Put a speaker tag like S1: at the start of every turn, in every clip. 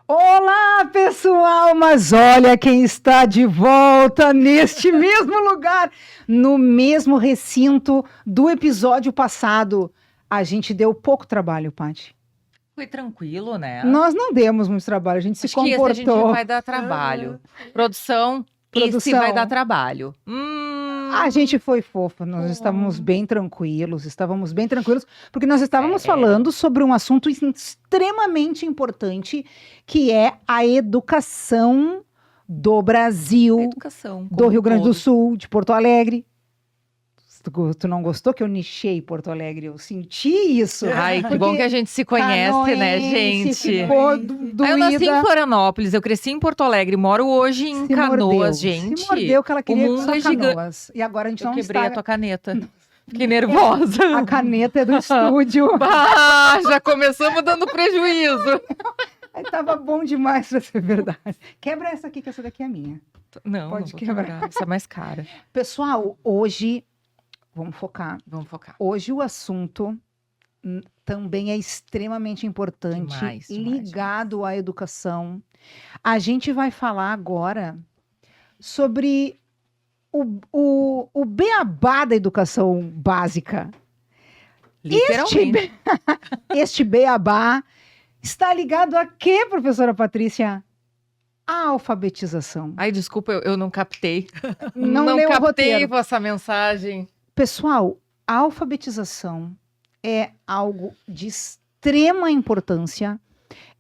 S1: Olá, pessoal! Mas olha quem está de volta neste mesmo lugar, no mesmo recinto do episódio passado. A gente deu pouco trabalho, Paty.
S2: Foi tranquilo, né?
S1: Nós não demos muito trabalho, a gente se
S2: Acho que esse a gente
S1: comportou.
S2: vai dar trabalho. Produção, esse
S1: Produção.
S2: vai dar trabalho.
S1: A gente foi fofa, nós estávamos bem tranquilos, porque nós estávamos falando sobre um assunto extremamente importante, que é a educação do Brasil,
S2: Educação.
S1: do Rio Grande do Sul, de Porto Alegre. Tu não gostou que eu nichei Porto Alegre? Eu senti isso.
S2: Ai, que bom que a gente se conhece, né, gente?
S1: Ficou doída.
S2: Eu nasci em Florianópois, eu cresci em Porto Alegre, moro hoje em Canoas, gente.
S1: Se mordeu que ela queria
S2: O mundo
S1: só
S2: é gigante.
S1: Canoas. E agora a gente
S2: Eu
S1: não
S2: quebrei
S1: está...
S2: a tua caneta. Fiquei nervosa.
S1: A caneta é do estúdio.
S2: Ah, já começamos dando prejuízo.
S1: Tava bom demais pra ser verdade. Quebra essa aqui, que essa daqui é minha.
S2: Não,
S1: Pode
S2: não vou
S1: quebrar.
S2: Essa é mais cara.
S1: Pessoal, hoje, vamos focar.
S2: Vamos focar.
S1: Hoje o assunto também é extremamente importante, ligado à educação. A gente vai falar agora sobre o beabá da educação básica.
S2: Literalmente.
S1: Este beabá está ligado a quê, professora Patrícia? A alfabetização.
S2: Ai, desculpa, eu não captei.
S1: Não
S2: captei
S1: roteiro.
S2: essa mensagem.
S1: Pessoal, a alfabetização é algo de extrema importância,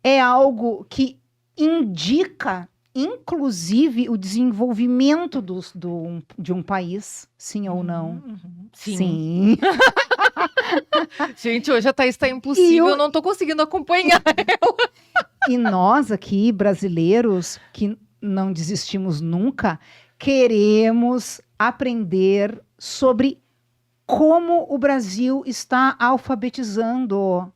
S1: é algo que indica, inclusive, o desenvolvimento de um país, sim ou não? Sim.
S2: Gente, hoje a Thaís está impossível, eu não estou conseguindo acompanhar ela.
S1: E nós aqui, brasileiros, que não desistimos nunca, queremos aprender sobre como o Brasil está alfabetizando.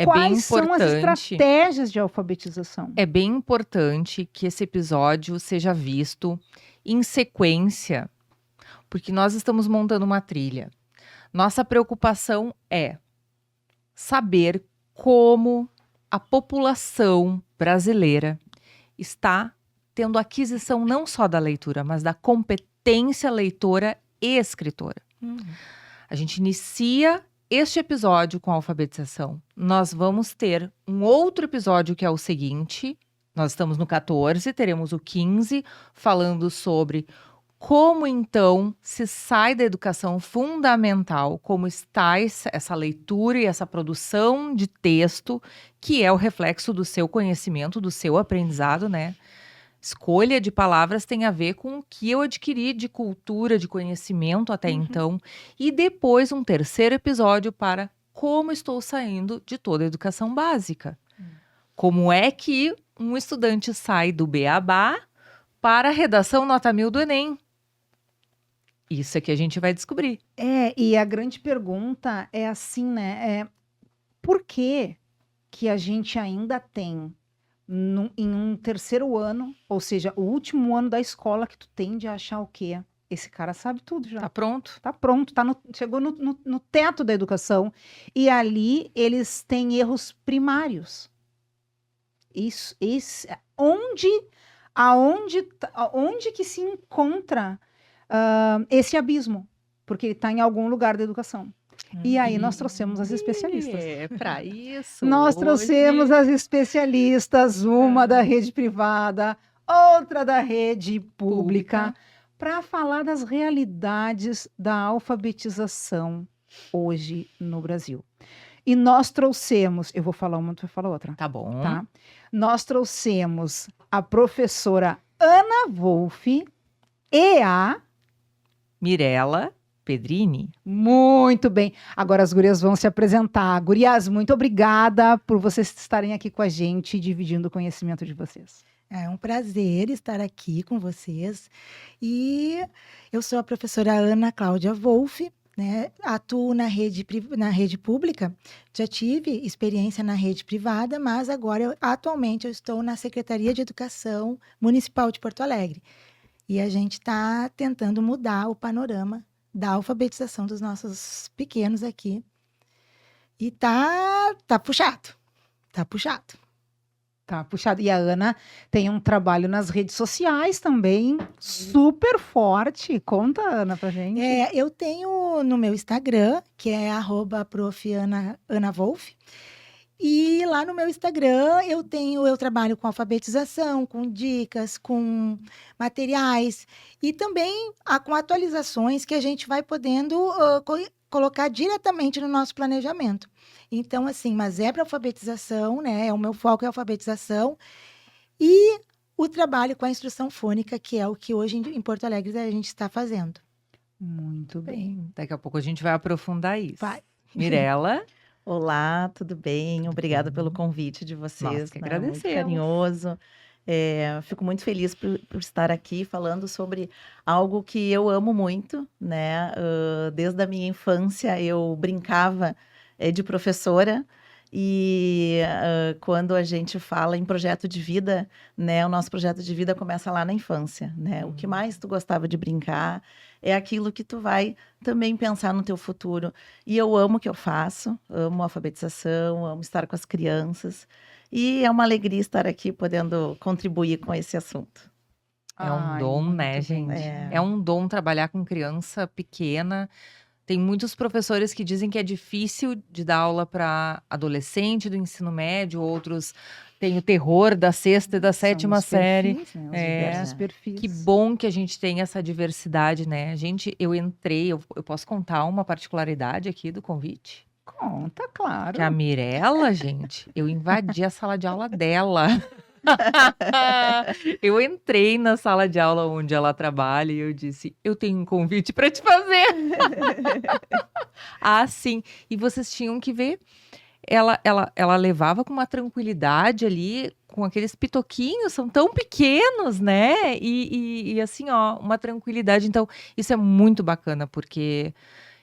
S1: Quais são as estratégias de alfabetização?
S2: É bem importante que esse episódio seja visto em sequência, porque nós estamos montando uma trilha. Nossa preocupação é saber como a população brasileira está tendo aquisição não só da leitura, mas da competência leitora e escritora. A gente inicia este episódio com a alfabetização. Nós vamos ter um outro episódio que é o seguinte. Nós estamos no 14, teremos o 15, falando sobre como então se sai da educação fundamental, como está essa leitura e essa produção de texto, que é o reflexo do seu conhecimento, do seu aprendizado, né? Escolha de palavras tem a ver com o que eu adquiri de cultura, de conhecimento até então. E depois um terceiro episódio para como estou saindo de toda a educação básica. Como é que um estudante sai do beabá para a redação nota 1000 do Enem? Isso é que a gente vai descobrir.
S1: E a grande pergunta é assim, né? Por que a gente ainda tem em um terceiro ano, ou seja, o último ano da escola, que tu tende a achar o quê? Esse cara sabe tudo já.
S2: Tá pronto?
S1: Tá pronto, chegou no teto da educação. E ali eles têm erros primários. Aonde que se encontra esse abismo? Porque ele está em algum lugar da educação. E aí nós trouxemos as especialistas.
S2: Para isso.
S1: Nós trouxemos as especialistas, uma da rede privada, outra da rede pública, para falar das realidades da alfabetização hoje no Brasil. E nós trouxemos, eu vou falar uma, tu vai falar outra.
S2: Tá bom.
S1: Tá? Nós trouxemos a professora Ana Wolff e a
S2: Mirela Pedrini.
S1: Muito bem. Agora as gurias vão se apresentar. Gurias, muito obrigada por vocês estarem aqui com a gente, dividindo o conhecimento de vocês.
S3: É um prazer estar aqui com vocês. E eu sou a professora Ana Cláudia Wolff, né? Atuo na rede pública. Já tive experiência na rede privada, mas agora, atualmente, eu estou na Secretaria de Educação Municipal de Porto Alegre. E a gente está tentando mudar o panorama da alfabetização dos nossos pequenos aqui. E tá puxado.
S1: Tá puxado. E a Ana tem um trabalho nas redes sociais também, super forte. Conta, Ana, pra gente.
S3: Eu tenho no meu Instagram, que é @prof.ana_wolf. E lá no meu Instagram eu trabalho com alfabetização, com dicas, com materiais e também com atualizações que a gente vai podendo colocar diretamente no nosso planejamento. Então, assim, mas é para alfabetização, né? O meu foco é alfabetização e o trabalho com a instrução fônica, que é o que hoje em Porto Alegre a gente está fazendo.
S1: Muito bem.
S2: Daqui a pouco a gente vai aprofundar isso.
S3: Vai.
S2: Mirela,
S4: Olá, tudo bem? Obrigada pelo convite de
S2: nós
S4: vocês,
S2: que
S4: né? Muito
S2: agradecemos.
S4: carinhoso. Fico muito feliz por estar aqui falando sobre algo que eu amo muito, né? Desde a minha infância eu brincava de professora e quando a gente fala em projeto de vida, né? O nosso projeto de vida começa lá na infância, né? O que mais tu gostava de brincar é aquilo que tu vai também pensar no teu futuro. E eu amo o que eu faço, amo a alfabetização, amo estar com as crianças. E é uma alegria estar aqui podendo contribuir com esse assunto.
S2: É um dom,
S1: muito
S2: né,
S1: bem.
S2: gente?
S4: É.
S2: É um dom trabalhar com criança pequena. Tem muitos professores que dizem que é difícil de dar aula para adolescente do ensino médio, outros têm o terror da sexta e da
S1: São
S2: sétima
S1: os
S2: série.
S1: perfis, né? Os
S2: É.
S1: diversos perfis.
S2: Que bom que a gente tem essa diversidade, né? Eu posso contar uma particularidade aqui do convite?
S1: Conta, claro.
S2: Que a Mirella, gente, eu invadi a sala de aula dela. Eu entrei na sala de aula onde ela trabalha e eu disse: eu tenho um convite para te fazer. Ah, sim. E vocês tinham que ver. Ela levava com uma tranquilidade ali, com aqueles pitoquinhos, são tão pequenos, né? E assim, ó, uma tranquilidade. Então, isso é muito bacana, porque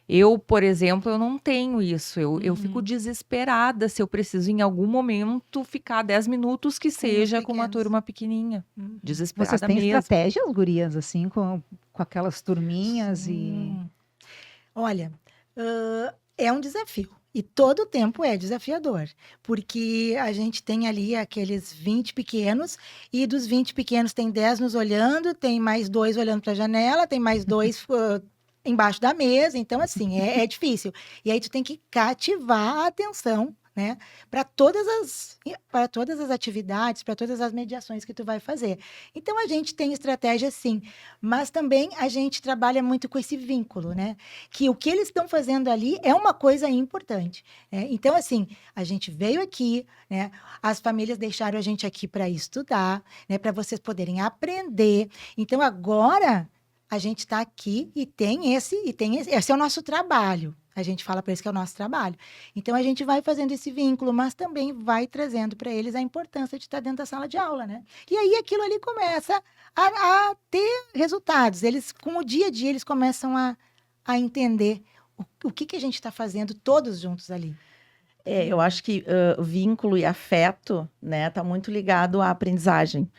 S2: eu, por exemplo, eu não tenho isso. Eu fico desesperada se eu preciso, em algum momento, ficar 10 minutos que seja com uma
S3: pequenos.
S2: turma pequenininha.
S3: Uhum.
S2: Desesperada
S1: Vocês têm
S2: mesmo.
S1: estratégias, gurias, assim, com aquelas turminhas e...
S3: Olha, é um desafio. E todo o tempo é desafiador. Porque a gente tem ali aqueles 20 pequenos, e dos 20 pequenos tem 10 nos olhando, tem mais 2 olhando para a janela, tem mais 2 embaixo da mesa. Então, assim, é difícil. E aí tu tem que cativar a atenção, né? Para todas as atividades, para todas as mediações que tu vai fazer. Então, a gente tem estratégia, sim, mas também a gente trabalha muito com esse vínculo, né? Que o que eles estão fazendo ali é uma coisa importante, né? Então, assim, a gente veio aqui, né? As famílias deixaram a gente aqui para estudar, né? Para vocês poderem aprender. Então, agora a gente está aqui e esse é o nosso trabalho. A gente fala para eles que é o nosso trabalho. Então, a gente vai fazendo esse vínculo, mas também vai trazendo para eles a importância de estar dentro da sala de aula, né? E aí, aquilo ali começa a ter resultados. Eles, com o dia a dia, eles começam a entender o que a gente está fazendo todos juntos ali.
S4: Eu acho que vínculo e afeto, né, tá muito ligado à aprendizagem.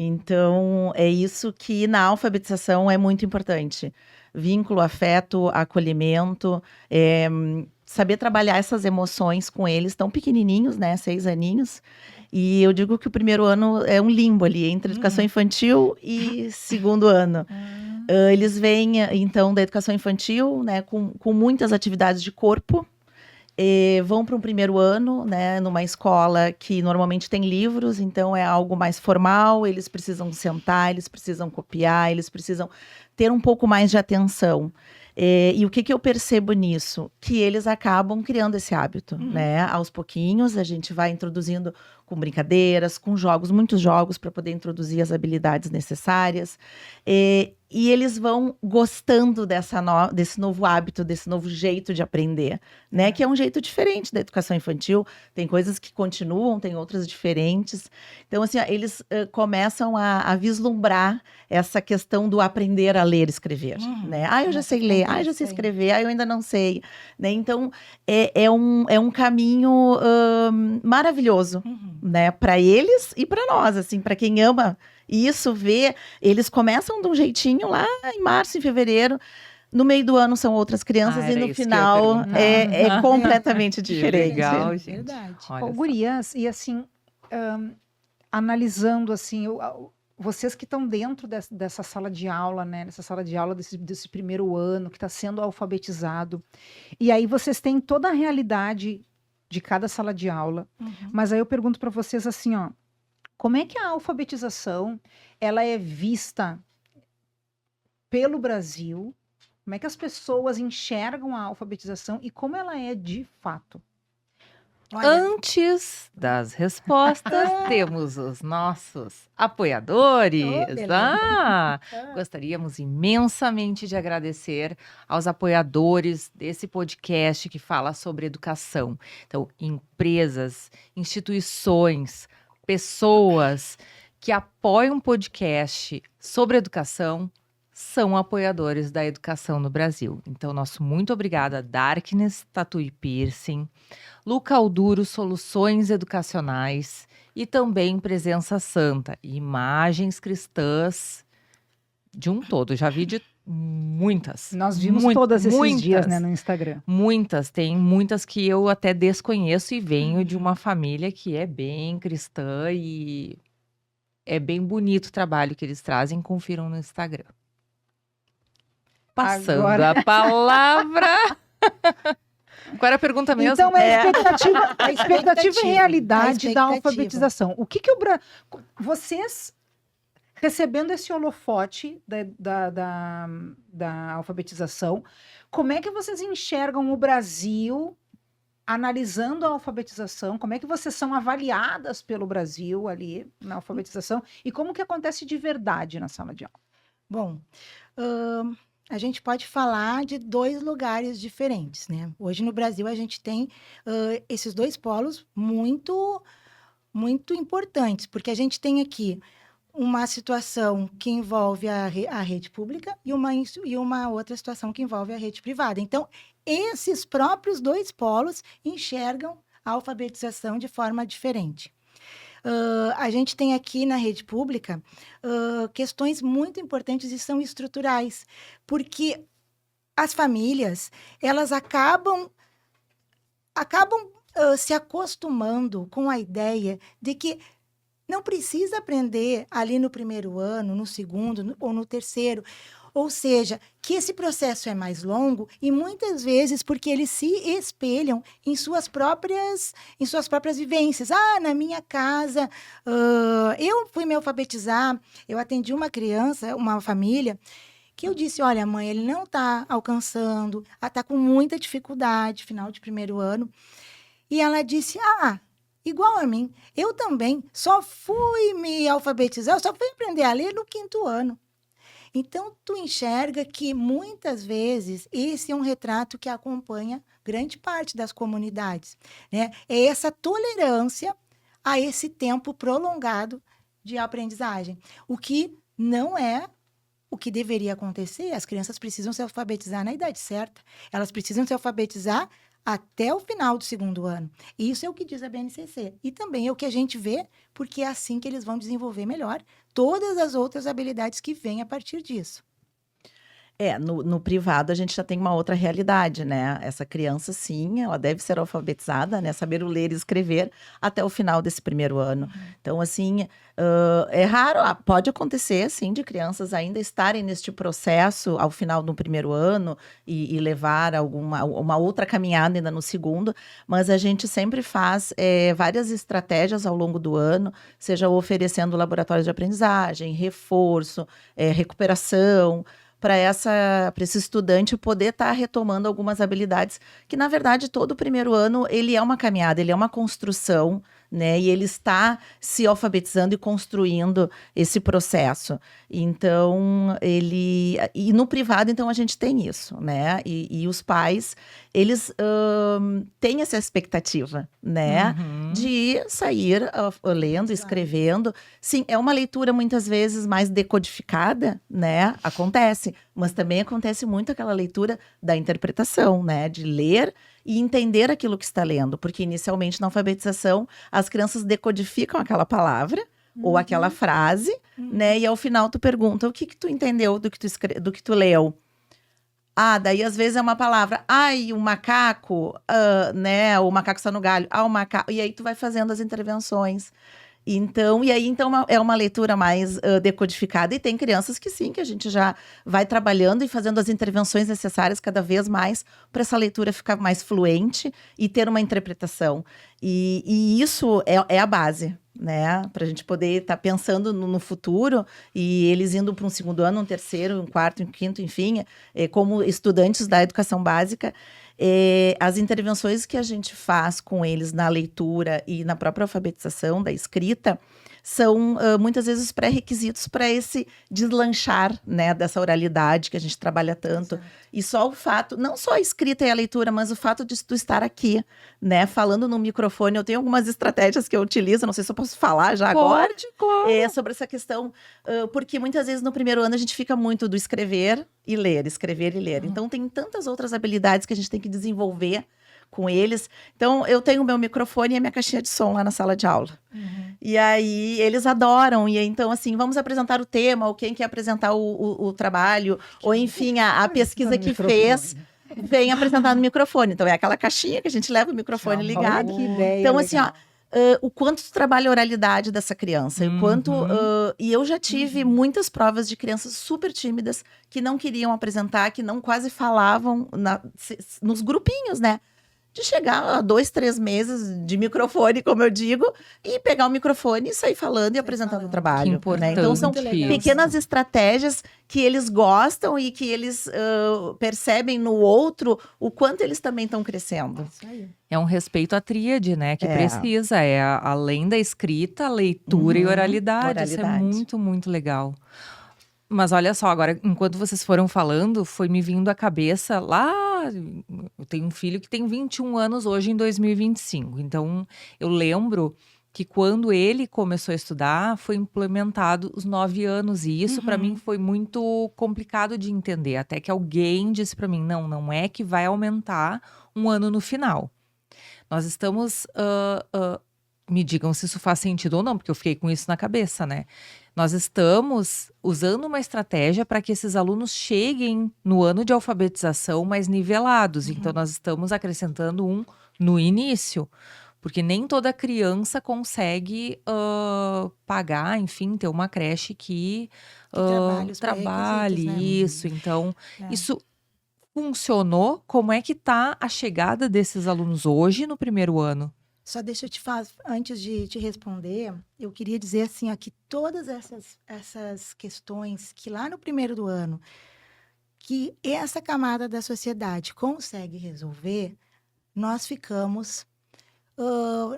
S4: Então, é isso que na alfabetização é muito importante. Vínculo, afeto, acolhimento, saber trabalhar essas emoções com eles tão pequenininhos, né, 6 aninhos. E eu digo que o primeiro ano é um limbo ali, entre educação infantil e segundo ano. Eles vêm, então, da educação infantil, né, com muitas atividades de corpo, vão para um primeiro ano, né, numa escola que normalmente tem livros, então é algo mais formal, eles precisam sentar, eles precisam copiar, eles precisam ter um pouco mais de atenção. E o que eu percebo nisso? Que eles acabam criando esse hábito, né? Aos pouquinhos, a gente vai introduzindo com brincadeiras, com jogos, muitos jogos para poder introduzir as habilidades necessárias. E eles vão gostando desse novo hábito, desse novo jeito de aprender, né? Que é um jeito diferente da educação infantil. Tem coisas que continuam, tem outras diferentes. Então, assim, ó, eles começam a vislumbrar essa questão do aprender a ler e escrever, né? Eu já sei ler, eu já sei escrever, eu ainda não sei, né? Então, é um caminho maravilhoso, né? Para eles e para nós, assim, para quem ama isso, vê, eles começam de um jeitinho lá em março, em fevereiro. No meio do ano são outras crianças e no final é completamente diferente.
S2: Legal, gente.
S3: Verdade.
S2: Olha só.
S1: Gurias, e assim, analisando assim, vocês que estão dentro dessa sala de aula, né? Nessa sala de aula desse primeiro ano, que está sendo alfabetizado. E aí vocês têm toda a realidade de cada sala de aula. Mas aí eu pergunto para vocês assim, ó, como é que a alfabetização ela é vista pelo Brasil? Como é que as pessoas enxergam a alfabetização e como ela é de fato?
S3: Olha,
S2: Antes das respostas, temos os nossos apoiadores.
S3: Oh, beleza.
S2: Gostaríamos imensamente de agradecer aos apoiadores desse podcast que fala sobre educação. Então, empresas, instituições, pessoas que apoiam um podcast sobre educação são apoiadores da educação no Brasil. Então, nosso muito obrigada, Darkness Tattoo Piercing, Luca Alduro Soluções Educacionais e também Presença Santa, imagens cristãs de um todo. Já vi de muitas.
S1: Nós vimos todas esses dias, né, no Instagram.
S2: Muitas, tem muitas que eu até desconheço e venho de uma família que é bem cristã e é bem bonito o trabalho que eles trazem. Confiram no Instagram. Passando
S1: Agora-
S2: a palavra. Qual era a pergunta mesmo?
S1: Então, a expectativa e realidade da
S3: A expectativa.
S1: alfabetização. O que vocês, recebendo esse holofote da alfabetização, como é que vocês enxergam o Brasil analisando a alfabetização? Como é que vocês são avaliadas pelo Brasil ali na alfabetização? E como que acontece de verdade na sala de aula?
S3: Bom, a gente pode falar de 2 lugares diferentes, né? Hoje no Brasil a gente tem esses 2 polos muito, muito importantes, porque a gente tem aqui uma situação que envolve a rede pública e uma outra situação que envolve a rede privada. Então, esses próprios 2 polos enxergam a alfabetização de forma diferente. A gente tem aqui na rede pública questões muito importantes e são estruturais, porque as famílias, elas acabam se acostumando com a ideia de que não precisa aprender ali no primeiro ano, no segundo ou no terceiro. Ou seja, que esse processo é mais longo e muitas vezes porque eles se espelham em suas próprias vivências. Na minha casa, eu fui me alfabetizar, eu atendi uma criança, uma família, que eu disse, olha, mãe, ele não está alcançando, está com muita dificuldade, final de primeiro ano. E ela disse, igual a mim, eu também só fui me alfabetizar, eu só fui aprender a ler no 5º ano. Então, tu enxerga que, muitas vezes, esse é um retrato que acompanha grande parte das comunidades, né? É essa tolerância a esse tempo prolongado de aprendizagem, o que não é o que deveria acontecer. As crianças precisam se alfabetizar na idade certa, elas precisam se alfabetizar até o final do 2º ano. Isso é o que diz a BNCC. E também é o que a gente vê, porque é assim que eles vão desenvolver melhor todas as outras habilidades que vêm a partir disso.
S4: No privado a gente já tem uma outra realidade, né? Essa criança, sim, ela deve ser alfabetizada, né? Saber o ler e escrever até o final desse primeiro ano. Então, assim, é raro, pode acontecer, sim, de crianças ainda estarem neste processo ao final do primeiro ano e levar uma outra caminhada ainda no segundo, mas a gente sempre faz várias estratégias ao longo do ano, seja oferecendo laboratórios de aprendizagem, reforço, recuperação, para esse estudante poder estar retomando algumas habilidades que, na verdade, todo o primeiro ano, ele é uma caminhada, ele é uma construção, né? E ele está se alfabetizando e construindo esse processo. Então, e no privado, então, a gente tem isso, né? E os pais, eles têm essa expectativa, né? De sair lendo, escrevendo. Sim, é uma leitura, muitas vezes, mais decodificada, né? Acontece. Mas também acontece muito aquela leitura da interpretação, né? De ler e entender aquilo que está lendo. Porque, inicialmente, na alfabetização, as crianças decodificam aquela palavra ou aquela frase, né? E, ao final, tu pergunta, o que tu entendeu do que tu leu? Daí, às vezes, é uma palavra. O macaco, né? O macaco está no galho. O macaco... E aí, tu vai fazendo as intervenções. Então, e aí, então, é uma leitura mais decodificada, e tem crianças que sim, que a gente já vai trabalhando e fazendo as intervenções necessárias cada vez mais para essa leitura ficar mais fluente e ter uma interpretação. E isso é a base, né? Para a gente poder estar pensando no futuro e eles indo para um segundo ano, um terceiro, um quarto, um quinto, enfim, como estudantes da educação básica. As intervenções que a gente faz com eles na leitura e na própria alfabetização da escrita são muitas vezes pré-requisitos para esse deslanchar, né, dessa oralidade que a gente trabalha tanto.
S3: Exato.
S4: E só o fato, não só a escrita e a leitura, mas o fato de tu estar aqui, né, falando no microfone. Eu tenho algumas estratégias que eu utilizo, não sei se eu posso falar já agora.
S2: Pode, claro.
S4: Sobre essa questão, porque muitas vezes no primeiro ano a gente fica muito do escrever e ler, escrever e ler. Então tem tantas outras habilidades que a gente tem que desenvolver com eles. Então eu tenho o meu microfone e a minha caixinha de som lá na sala de aula. E aí eles adoram, e então assim, vamos apresentar o tema, ou quem quer apresentar o trabalho, ou enfim, a pesquisa que fez, vem apresentar no microfone. Então é aquela caixinha que a gente leva o microfone ligado.
S1: Olha que ideia
S4: Então, assim, ó,
S1: legal.
S4: o quanto tu trabalha a oralidade dessa criança, e o quanto. E eu já tive muitas provas de crianças super tímidas que não queriam apresentar, que não quase falavam nos grupinhos, né? De chegar a 2, 3 meses de microfone, como eu digo, e pegar o microfone e sair falando e apresentando o trabalho.
S2: Que importante.
S4: Né? Então, são
S3: Muito legal.
S4: pequenas estratégias que eles gostam e que eles percebem no outro o quanto eles também estão crescendo.
S3: Isso aí.
S2: É um respeito à tríade, né? Que precisa. Além da escrita, a leitura e oralidade. Isso é
S4: oralidade.
S2: muito, muito legal. Mas olha só, agora, enquanto vocês foram falando, foi me vindo à cabeça lá. Eu tenho um filho que tem 21 anos hoje, em 2025. Então, eu lembro que quando ele começou a estudar, foi implementado os 9 anos. E isso, para mim, foi muito complicado de entender. Até que alguém disse para mim: não é que vai aumentar um ano no final. Nós estamos. Me digam se isso faz sentido ou não, porque eu fiquei com isso na cabeça, né? Nós estamos usando uma estratégia para que esses alunos cheguem no ano de alfabetização mais nivelados. Então, nós estamos acrescentando um no início, porque nem toda criança consegue pagar, enfim, ter uma creche que
S3: trabalhe os
S2: trabalhe
S3: pré-requisitos, né?
S2: isso. Então,
S3: É.
S2: isso funcionou? Como é que tá a chegada desses alunos hoje no primeiro ano?
S3: Só deixa eu te falar, antes de te responder, eu queria dizer assim, ó, que todas essas questões que lá no primeiro do ano, que essa camada da sociedade consegue resolver, nós ficamos,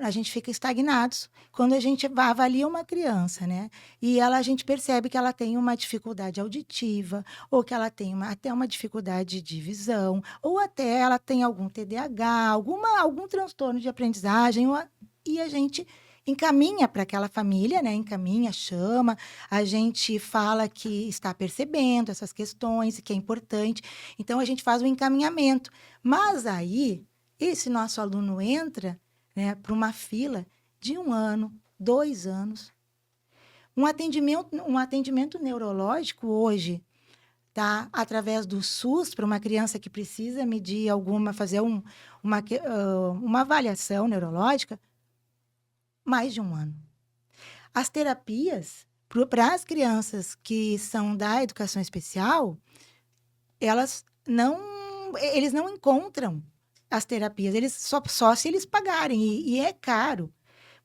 S3: a gente fica estagnados quando a gente avalia uma criança, né? E a gente percebe que ela tem uma dificuldade auditiva, ou que ela tem até uma dificuldade de visão, ou até ela tem algum TDAH, algum transtorno de aprendizagem, e a gente encaminha para aquela família, né? Encaminha, chama, a gente fala que está percebendo essas questões e que é importante. Então, a gente faz o encaminhamento. Mas aí, esse nosso aluno entra, né, para uma fila de 1 ano, 2 anos. Um atendimento neurológico hoje, tá, através do SUS, para uma criança que precisa medir fazer uma avaliação neurológica, mais de 1 ano. As terapias, para as crianças que são da educação especial, eles não encontram as terapias, eles só se eles pagarem, e é caro,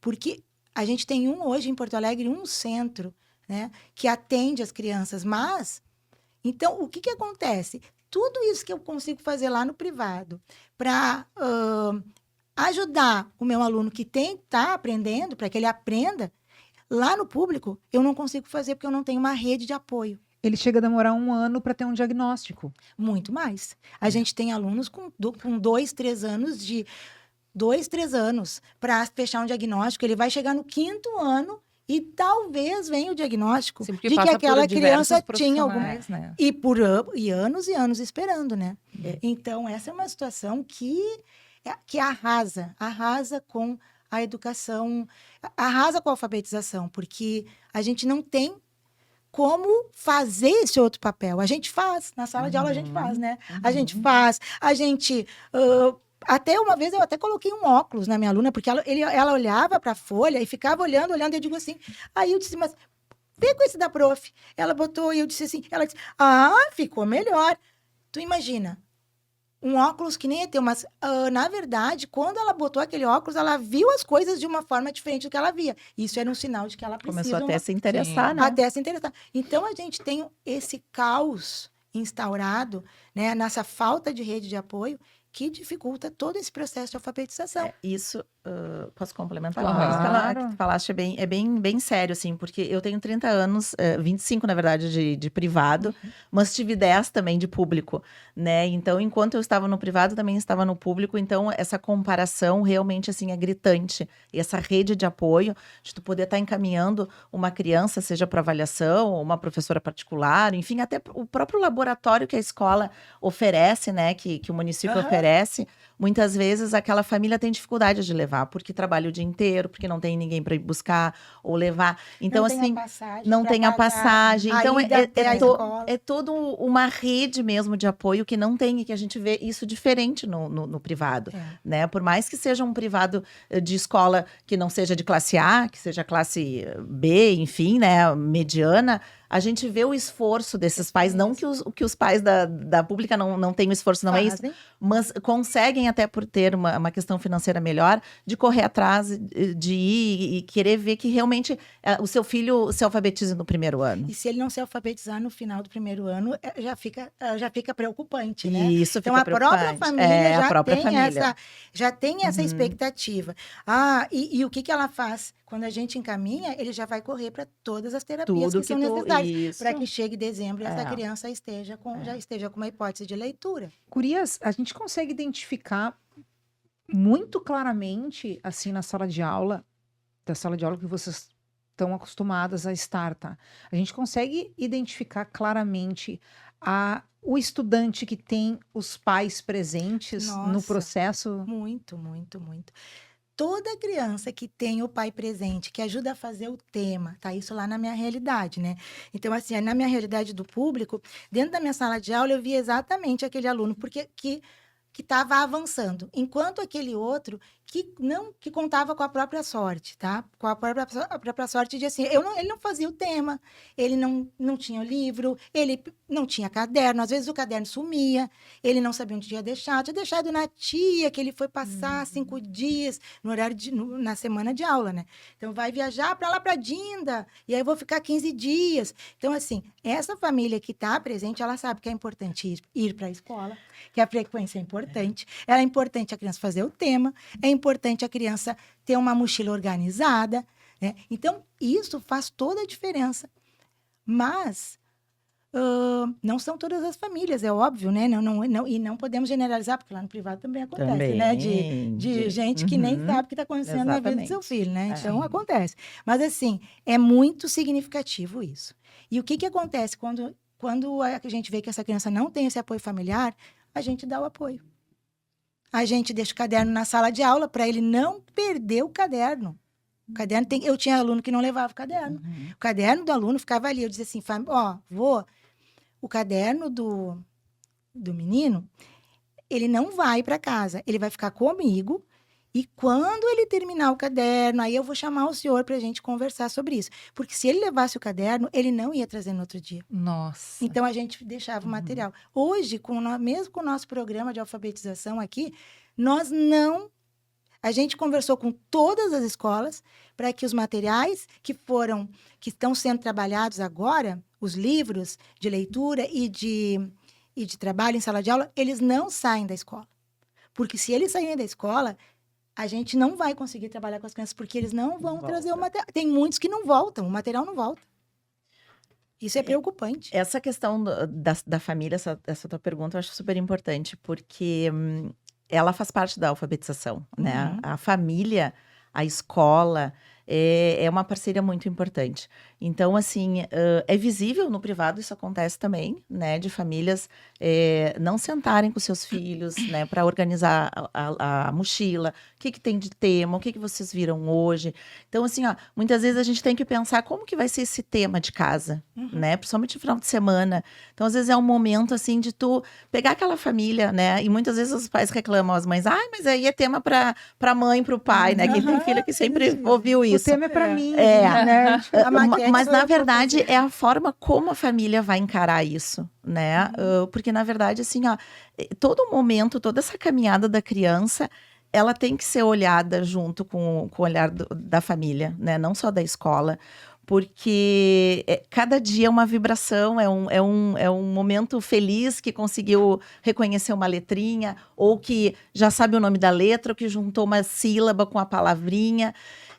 S3: porque a gente tem hoje em Porto Alegre, um centro, né, que atende as crianças, mas, então, o que acontece? Tudo isso que eu consigo fazer lá no privado, para ajudar o meu aluno que está aprendendo, para que ele aprenda, lá no público, eu não consigo fazer, porque eu não tenho uma rede de apoio.
S1: Ele chega a demorar 1 ano para ter um diagnóstico.
S3: Muito mais. A gente tem alunos com 2, 3 anos 2, 3 anos para fechar um diagnóstico. Ele vai chegar no 5º ano e talvez venha o diagnóstico
S2: Sim, porque
S3: de que
S2: passa por
S3: aquela criança
S2: diversos
S3: tinha alguma...
S2: profissionais, né?
S3: E anos e anos esperando, né? Então, essa é uma situação que arrasa com a educação, arrasa com a alfabetização, porque a gente não tem como fazer esse outro papel. A gente faz, na sala de aula a gente faz, né? A gente faz, Até uma vez eu até coloquei um óculos na minha aluna, porque ela olhava para a folha e ficava olhando, e eu digo assim. Aí eu disse, mas vê com esse da prof. Ela botou e eu disse assim, ela disse, ficou melhor. Tu imagina, um óculos que nem é teu, mas na verdade, quando ela botou aquele óculos, ela viu as coisas de uma forma diferente do que ela via. Isso era um sinal de que ela precisa.
S4: Começou até a se interessar, né?
S3: Até se interessar. Então, a gente tem esse caos instaurado, né, nessa falta de rede de apoio, que dificulta todo esse processo de alfabetização.
S4: Isso, posso complementar?
S2: Claro.
S4: Isso que ela que tu falaste é bem sério, assim, porque eu tenho 30 anos, 25, na verdade, de privado, mas tive 10 também de público, né? Então, enquanto eu estava no privado, também estava no público, então essa comparação realmente, assim, é gritante. E essa rede de apoio, de tu poder estar encaminhando uma criança, seja para avaliação, ou uma professora particular, enfim, até o próprio laboratório que a escola oferece, né, que o município oferece, muitas vezes aquela família tem dificuldade de levar, porque trabalha o dia inteiro, porque não tem ninguém para ir buscar ou levar. Então,
S3: Não tem
S4: assim,
S3: a passagem
S4: não
S3: pra
S4: tem a
S3: pagar,
S4: passagem.
S3: a
S4: Então,
S3: ida até a escola.
S4: é toda uma rede mesmo de apoio que não tem, e que a gente vê isso diferente no privado, né? Por mais que seja um privado de escola que não seja de classe A, que seja classe B, enfim, né, mediana, a gente vê o esforço desses pais, não que os pais da pública não tenham esforço, não é isso, mas conseguem, até por ter uma questão financeira melhor, de correr atrás, de ir e querer ver que realmente o seu filho se alfabetize no primeiro ano.
S3: E se ele não se alfabetizar no final do primeiro ano, já fica preocupante, né?
S4: Isso
S3: Então,
S4: fica
S3: a própria
S4: preocupante.
S3: família
S4: A própria família.
S3: já tem essa expectativa. E o que ela faz? Quando a gente encaminha, ele já vai correr para todas as terapias que são necessárias para que chegue dezembro e essa criança já esteja com uma hipótese de leitura.
S1: Gurias, a gente consegue identificar muito claramente, assim, na sala de aula, da sala de aula que vocês estão acostumadas a estar, tá? A gente consegue identificar claramente o estudante que tem os pais presentes no
S3: Nossa.
S1: processo?
S3: Muito, muito, muito. Toda criança que tem o pai presente, que ajuda a fazer o tema, tá? Isso lá na minha realidade, né? Então, assim, na minha realidade do público, dentro da minha sala de aula, eu vi exatamente aquele aluno, porque que estava avançando, enquanto aquele outro que contava com a própria sorte, tá? Com a própria sorte de assim, ele não fazia o tema, ele não tinha o livro, ele não tinha caderno, às vezes o caderno sumia, ele não sabia onde tinha deixado na tia, que ele foi passar 5 dias no horário na semana de aula, né? Então vai viajar para lá para Dinda, e aí eu vou ficar 15 dias. Então, assim, essa família que está presente, ela sabe que é importante ir para a escola, que a frequência é importante, é importante a criança fazer o tema, é importante a criança ter uma mochila organizada, né? Então, isso faz toda a diferença. Mas não são todas as famílias, é óbvio, né? E não podemos generalizar, porque lá no privado também acontece, né? De gente que nem sabe o que está acontecendo na vida do seu filho, né? Então, acontece. Mas, assim, é muito significativo isso. E o que acontece quando a gente vê que essa criança não tem esse apoio familiar? A gente dá o apoio. A gente deixa o caderno na sala de aula para ele não perder o caderno. Eu tinha aluno que não levava o caderno. O caderno do aluno ficava ali. Eu dizia assim, o caderno do menino, ele não vai para casa. Ele vai ficar comigo. E quando ele terminar o caderno, aí eu vou chamar o senhor para a gente conversar sobre isso. Porque se ele levasse o caderno, ele não ia trazer no outro dia.
S2: Nossa.
S3: Então, a gente deixava o material. Hoje, mesmo com o nosso programa de alfabetização aqui, a gente conversou com todas as escolas para que os materiais que estão sendo trabalhados agora, os livros de leitura e de trabalho em sala de aula, eles não saem da escola. Porque se eles saírem da escola, a gente não vai conseguir trabalhar com as crianças, porque eles não vão trazer o material. Tem muitos que não voltam, o material não volta. Isso é preocupante.
S4: Essa questão da família, essa tua pergunta, eu acho super importante, porque ela faz parte da alfabetização, né? A família, a escola, é uma parceria muito importante. Então, assim, é visível no privado, isso acontece também, né? De famílias não sentarem com seus filhos, né? Para organizar a mochila, o que tem de tema, o que vocês viram hoje. Então, assim, ó, muitas vezes a gente tem que pensar como que vai ser esse tema de casa, né? Principalmente no final de semana. Então, às vezes é um momento, assim, de tu pegar aquela família, né? E muitas vezes os pais reclamam, as mães, mas aí é tema pra mãe, pro pai, né? Quem tem filho que sempre ouviu
S1: O
S4: isso.
S1: tema é para mim,
S4: É.
S1: né?
S3: A maquete
S4: Mas,
S3: sou
S4: na
S3: eu que vou
S4: verdade,
S3: fazer.
S4: é a forma como a família vai encarar isso, né? Porque, na verdade, assim, ó, todo momento, toda essa caminhada da criança, ela tem que ser olhada junto com o olhar da família, né? Não só da escola. Porque cada dia é uma vibração, é um momento feliz que conseguiu reconhecer uma letrinha, ou que já sabe o nome da letra, ou que juntou uma sílaba com a palavrinha.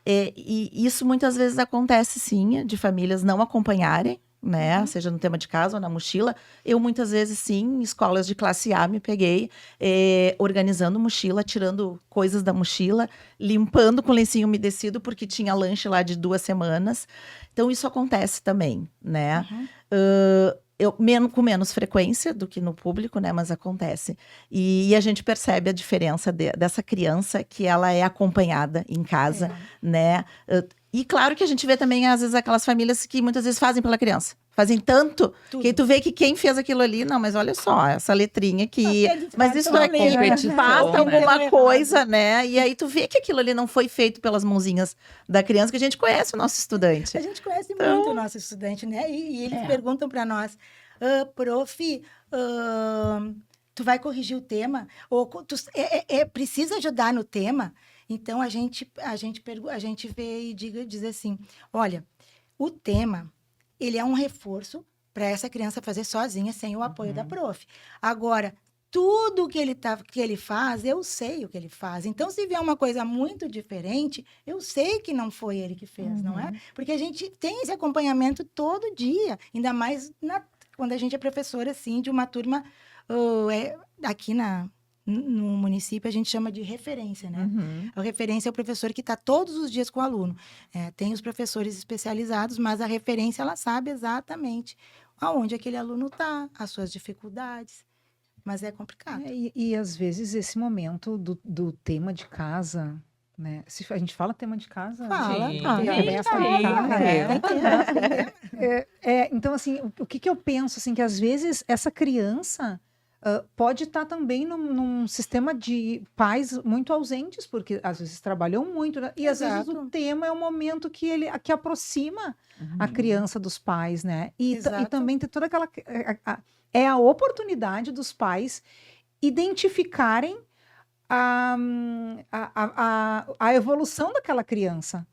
S4: E isso muitas vezes acontece, sim, de famílias não acompanharem, né? Seja no tema de casa ou na mochila. Eu, muitas vezes, sim, em escolas de classe A, me peguei organizando mochila, tirando coisas da mochila, limpando com lencinho umedecido, porque tinha lanche lá de 2 semanas. Então, isso acontece também, né? Com menos frequência do que no público, né? Mas acontece. E a gente percebe a diferença dessa criança que ela é acompanhada em casa, né? E claro que a gente vê também, às vezes, aquelas famílias que muitas vezes fazem pela criança. Fazem tanto
S3: Tudo.
S4: que aí tu vê que quem fez aquilo ali, não, mas olha só, essa letrinha aqui.
S3: Eles
S4: Mas
S3: fazem
S4: isso
S3: uma
S4: aqui
S2: competição,
S4: falta
S2: né?
S4: alguma
S3: Errado.
S4: coisa, né? E aí tu vê que aquilo ali não foi feito pelas mãozinhas da criança, que a gente conhece o nosso estudante.
S3: A gente conhece
S4: Então,
S3: muito o nosso estudante, né? E eles perguntam para nós, prof, tu vai corrigir o tema? Ou precisa ajudar no tema? Então, a gente vê e diz assim, olha, o tema, ele é um reforço para essa criança fazer sozinha, sem o apoio da prof. Agora, tudo que ele faz, eu sei o que ele faz. Então, se vier uma coisa muito diferente, eu sei que não foi ele que fez, não é? Porque a gente tem esse acompanhamento todo dia, ainda mais quando a gente é professora, assim, de uma turma aqui no município, a gente chama de referência, né? A referência é o professor que está todos os dias com o aluno. Tem os professores especializados, mas a referência, ela sabe exatamente aonde aquele aluno está, as suas dificuldades. Mas é complicado.
S1: E às vezes esse momento do tema de casa, né? Se a gente fala tema de casa,
S3: Fala,
S2: Sim,
S3: fala.
S1: Então, assim, o que eu penso, assim, que às vezes essa criança pode estar também num sistema de pais muito ausentes, porque às vezes trabalham muito, né? E às vezes o tema é um momento que aproxima a criança dos pais, né? E também tem toda aquela... É a oportunidade dos pais identificarem a evolução daquela criança,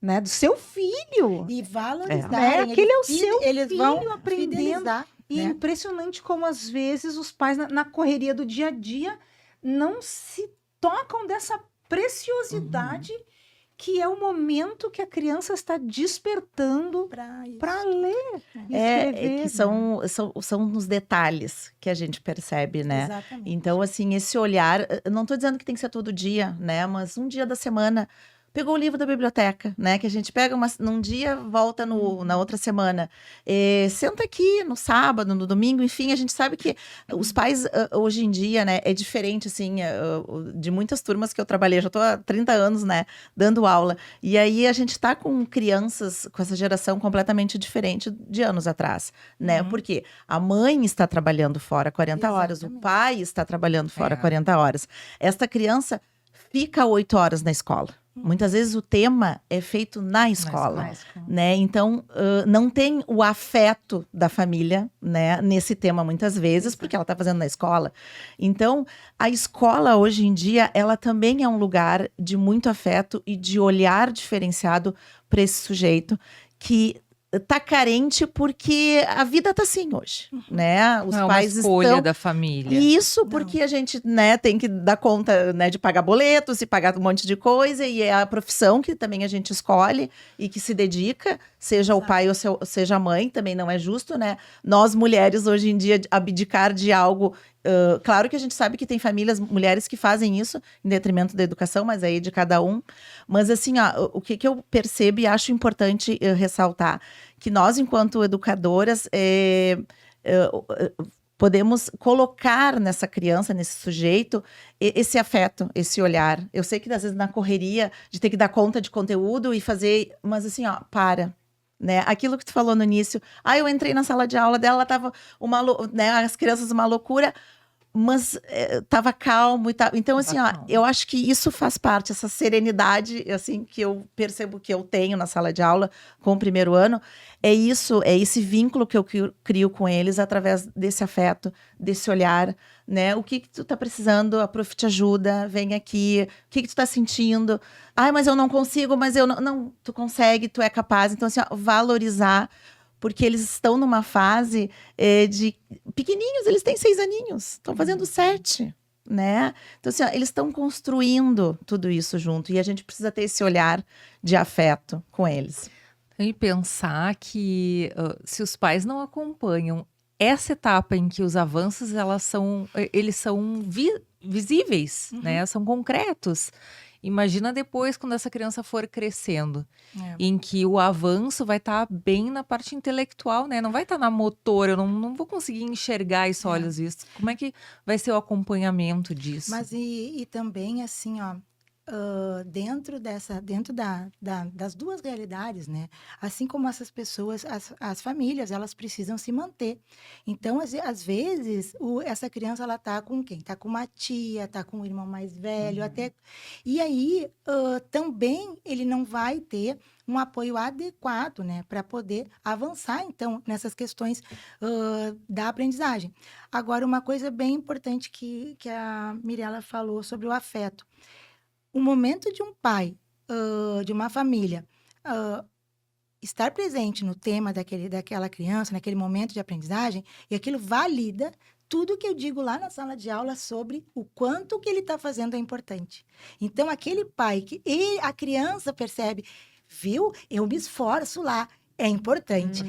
S1: né? Do seu filho.
S3: E valorizar.
S1: Aquele é o seu
S3: eles
S1: filho
S3: vão
S1: aprendendo.
S3: fidelizar,
S1: E é
S3: né?
S1: impressionante como, às vezes, os pais, na correria do dia a dia, não se tocam dessa preciosidade que é o momento que a criança está despertando para ler e escrever.
S4: Que são nos detalhes que a gente percebe, né?
S3: Exatamente.
S4: Então, assim, esse olhar, não estou dizendo que tem que ser todo dia, né? Mas um dia da semana, pegou o livro da biblioteca, né? Que a gente pega num dia, volta na outra semana. Senta aqui no sábado, no domingo, enfim, a gente sabe que os pais, hoje em dia, né? É diferente, assim, de muitas turmas que eu trabalhei. Já estou há 30 anos, né? Dando aula. E aí, a gente está com crianças, com essa geração completamente diferente de anos atrás, né? Porque a mãe está trabalhando fora 40 horas, o pai está trabalhando fora 40 horas. Esta criança fica 8 horas na escola. Muitas vezes o tema é feito na escola, né? Então, não tem o afeto da família, né? Nesse tema, muitas vezes, porque ela está fazendo na escola. Então, a escola, hoje em dia, ela também é um lugar de muito afeto e de olhar diferenciado para esse sujeito que tá carente porque a vida tá assim hoje, né? Os
S2: Não é uma
S4: pais
S2: escolha
S4: estão...
S2: da família.
S4: Isso porque a gente, né, tem que dar conta, né, de pagar boletos e pagar um monte de coisa, e é a profissão que também a gente escolhe e que se dedica, seja o pai ou seja a mãe, também não é justo, né? Nós, mulheres, hoje em dia, abdicar de algo... claro que a gente sabe que tem famílias, mulheres que fazem isso em detrimento da educação, mas aí de cada um. Mas assim, o que eu percebo e acho importante ressaltar, que nós, enquanto educadoras, podemos colocar nessa criança, nesse sujeito, esse afeto, esse olhar. Eu sei que às vezes na correria de ter que dar conta de conteúdo e fazer, mas assim, ó, para. Né? Aquilo que tu falou no início, eu entrei na sala de aula dela, ela tava né, as crianças uma loucura, mas tava calmo e tal. Então, assim, ó, eu acho que isso faz parte, essa serenidade, assim, que eu percebo que eu tenho na sala de aula com o primeiro ano, é isso, é esse vínculo que eu crio com eles através desse afeto, desse olhar, né? O que tu tá precisando, a prof te ajuda, vem aqui, o que tu tá sentindo? Mas eu não consigo, mas eu não... Não, tu consegue, tu é capaz. Então, assim, ó, valorizar, porque eles estão numa fase de pequenininhos, eles têm 6 aninhos, estão fazendo 7, né? Então, assim, ó, eles estão construindo tudo isso junto, e a gente precisa ter esse olhar de afeto com eles.
S2: E pensar que se os pais não acompanham essa etapa em que os avanços eles são visíveis, né? São concretos. Imagina depois, quando essa criança for crescendo, em que o avanço vai estar bem na parte intelectual, né? Não vai estar na motora, eu não vou conseguir enxergar isso a olhos vistos. Como é que vai ser o acompanhamento disso?
S3: Mas e também, assim, ó, dentro das duas realidades, né? Assim como essas pessoas, as famílias, elas precisam se manter. Então, às vezes, essa criança, ela tá com quem? Tá com uma tia, tá com um irmão mais velho, até... E aí, também, ele não vai ter um apoio adequado, né? Para poder avançar, então, nessas questões da aprendizagem. Agora, uma coisa bem importante que a Mirella falou sobre o afeto. O momento de um pai, de uma família, estar presente no tema daquela criança, naquele momento de aprendizagem, e aquilo valida tudo que eu digo lá na sala de aula sobre o quanto que ele está fazendo é importante. Então, aquele pai a criança percebe, viu? Eu me esforço lá, é importante.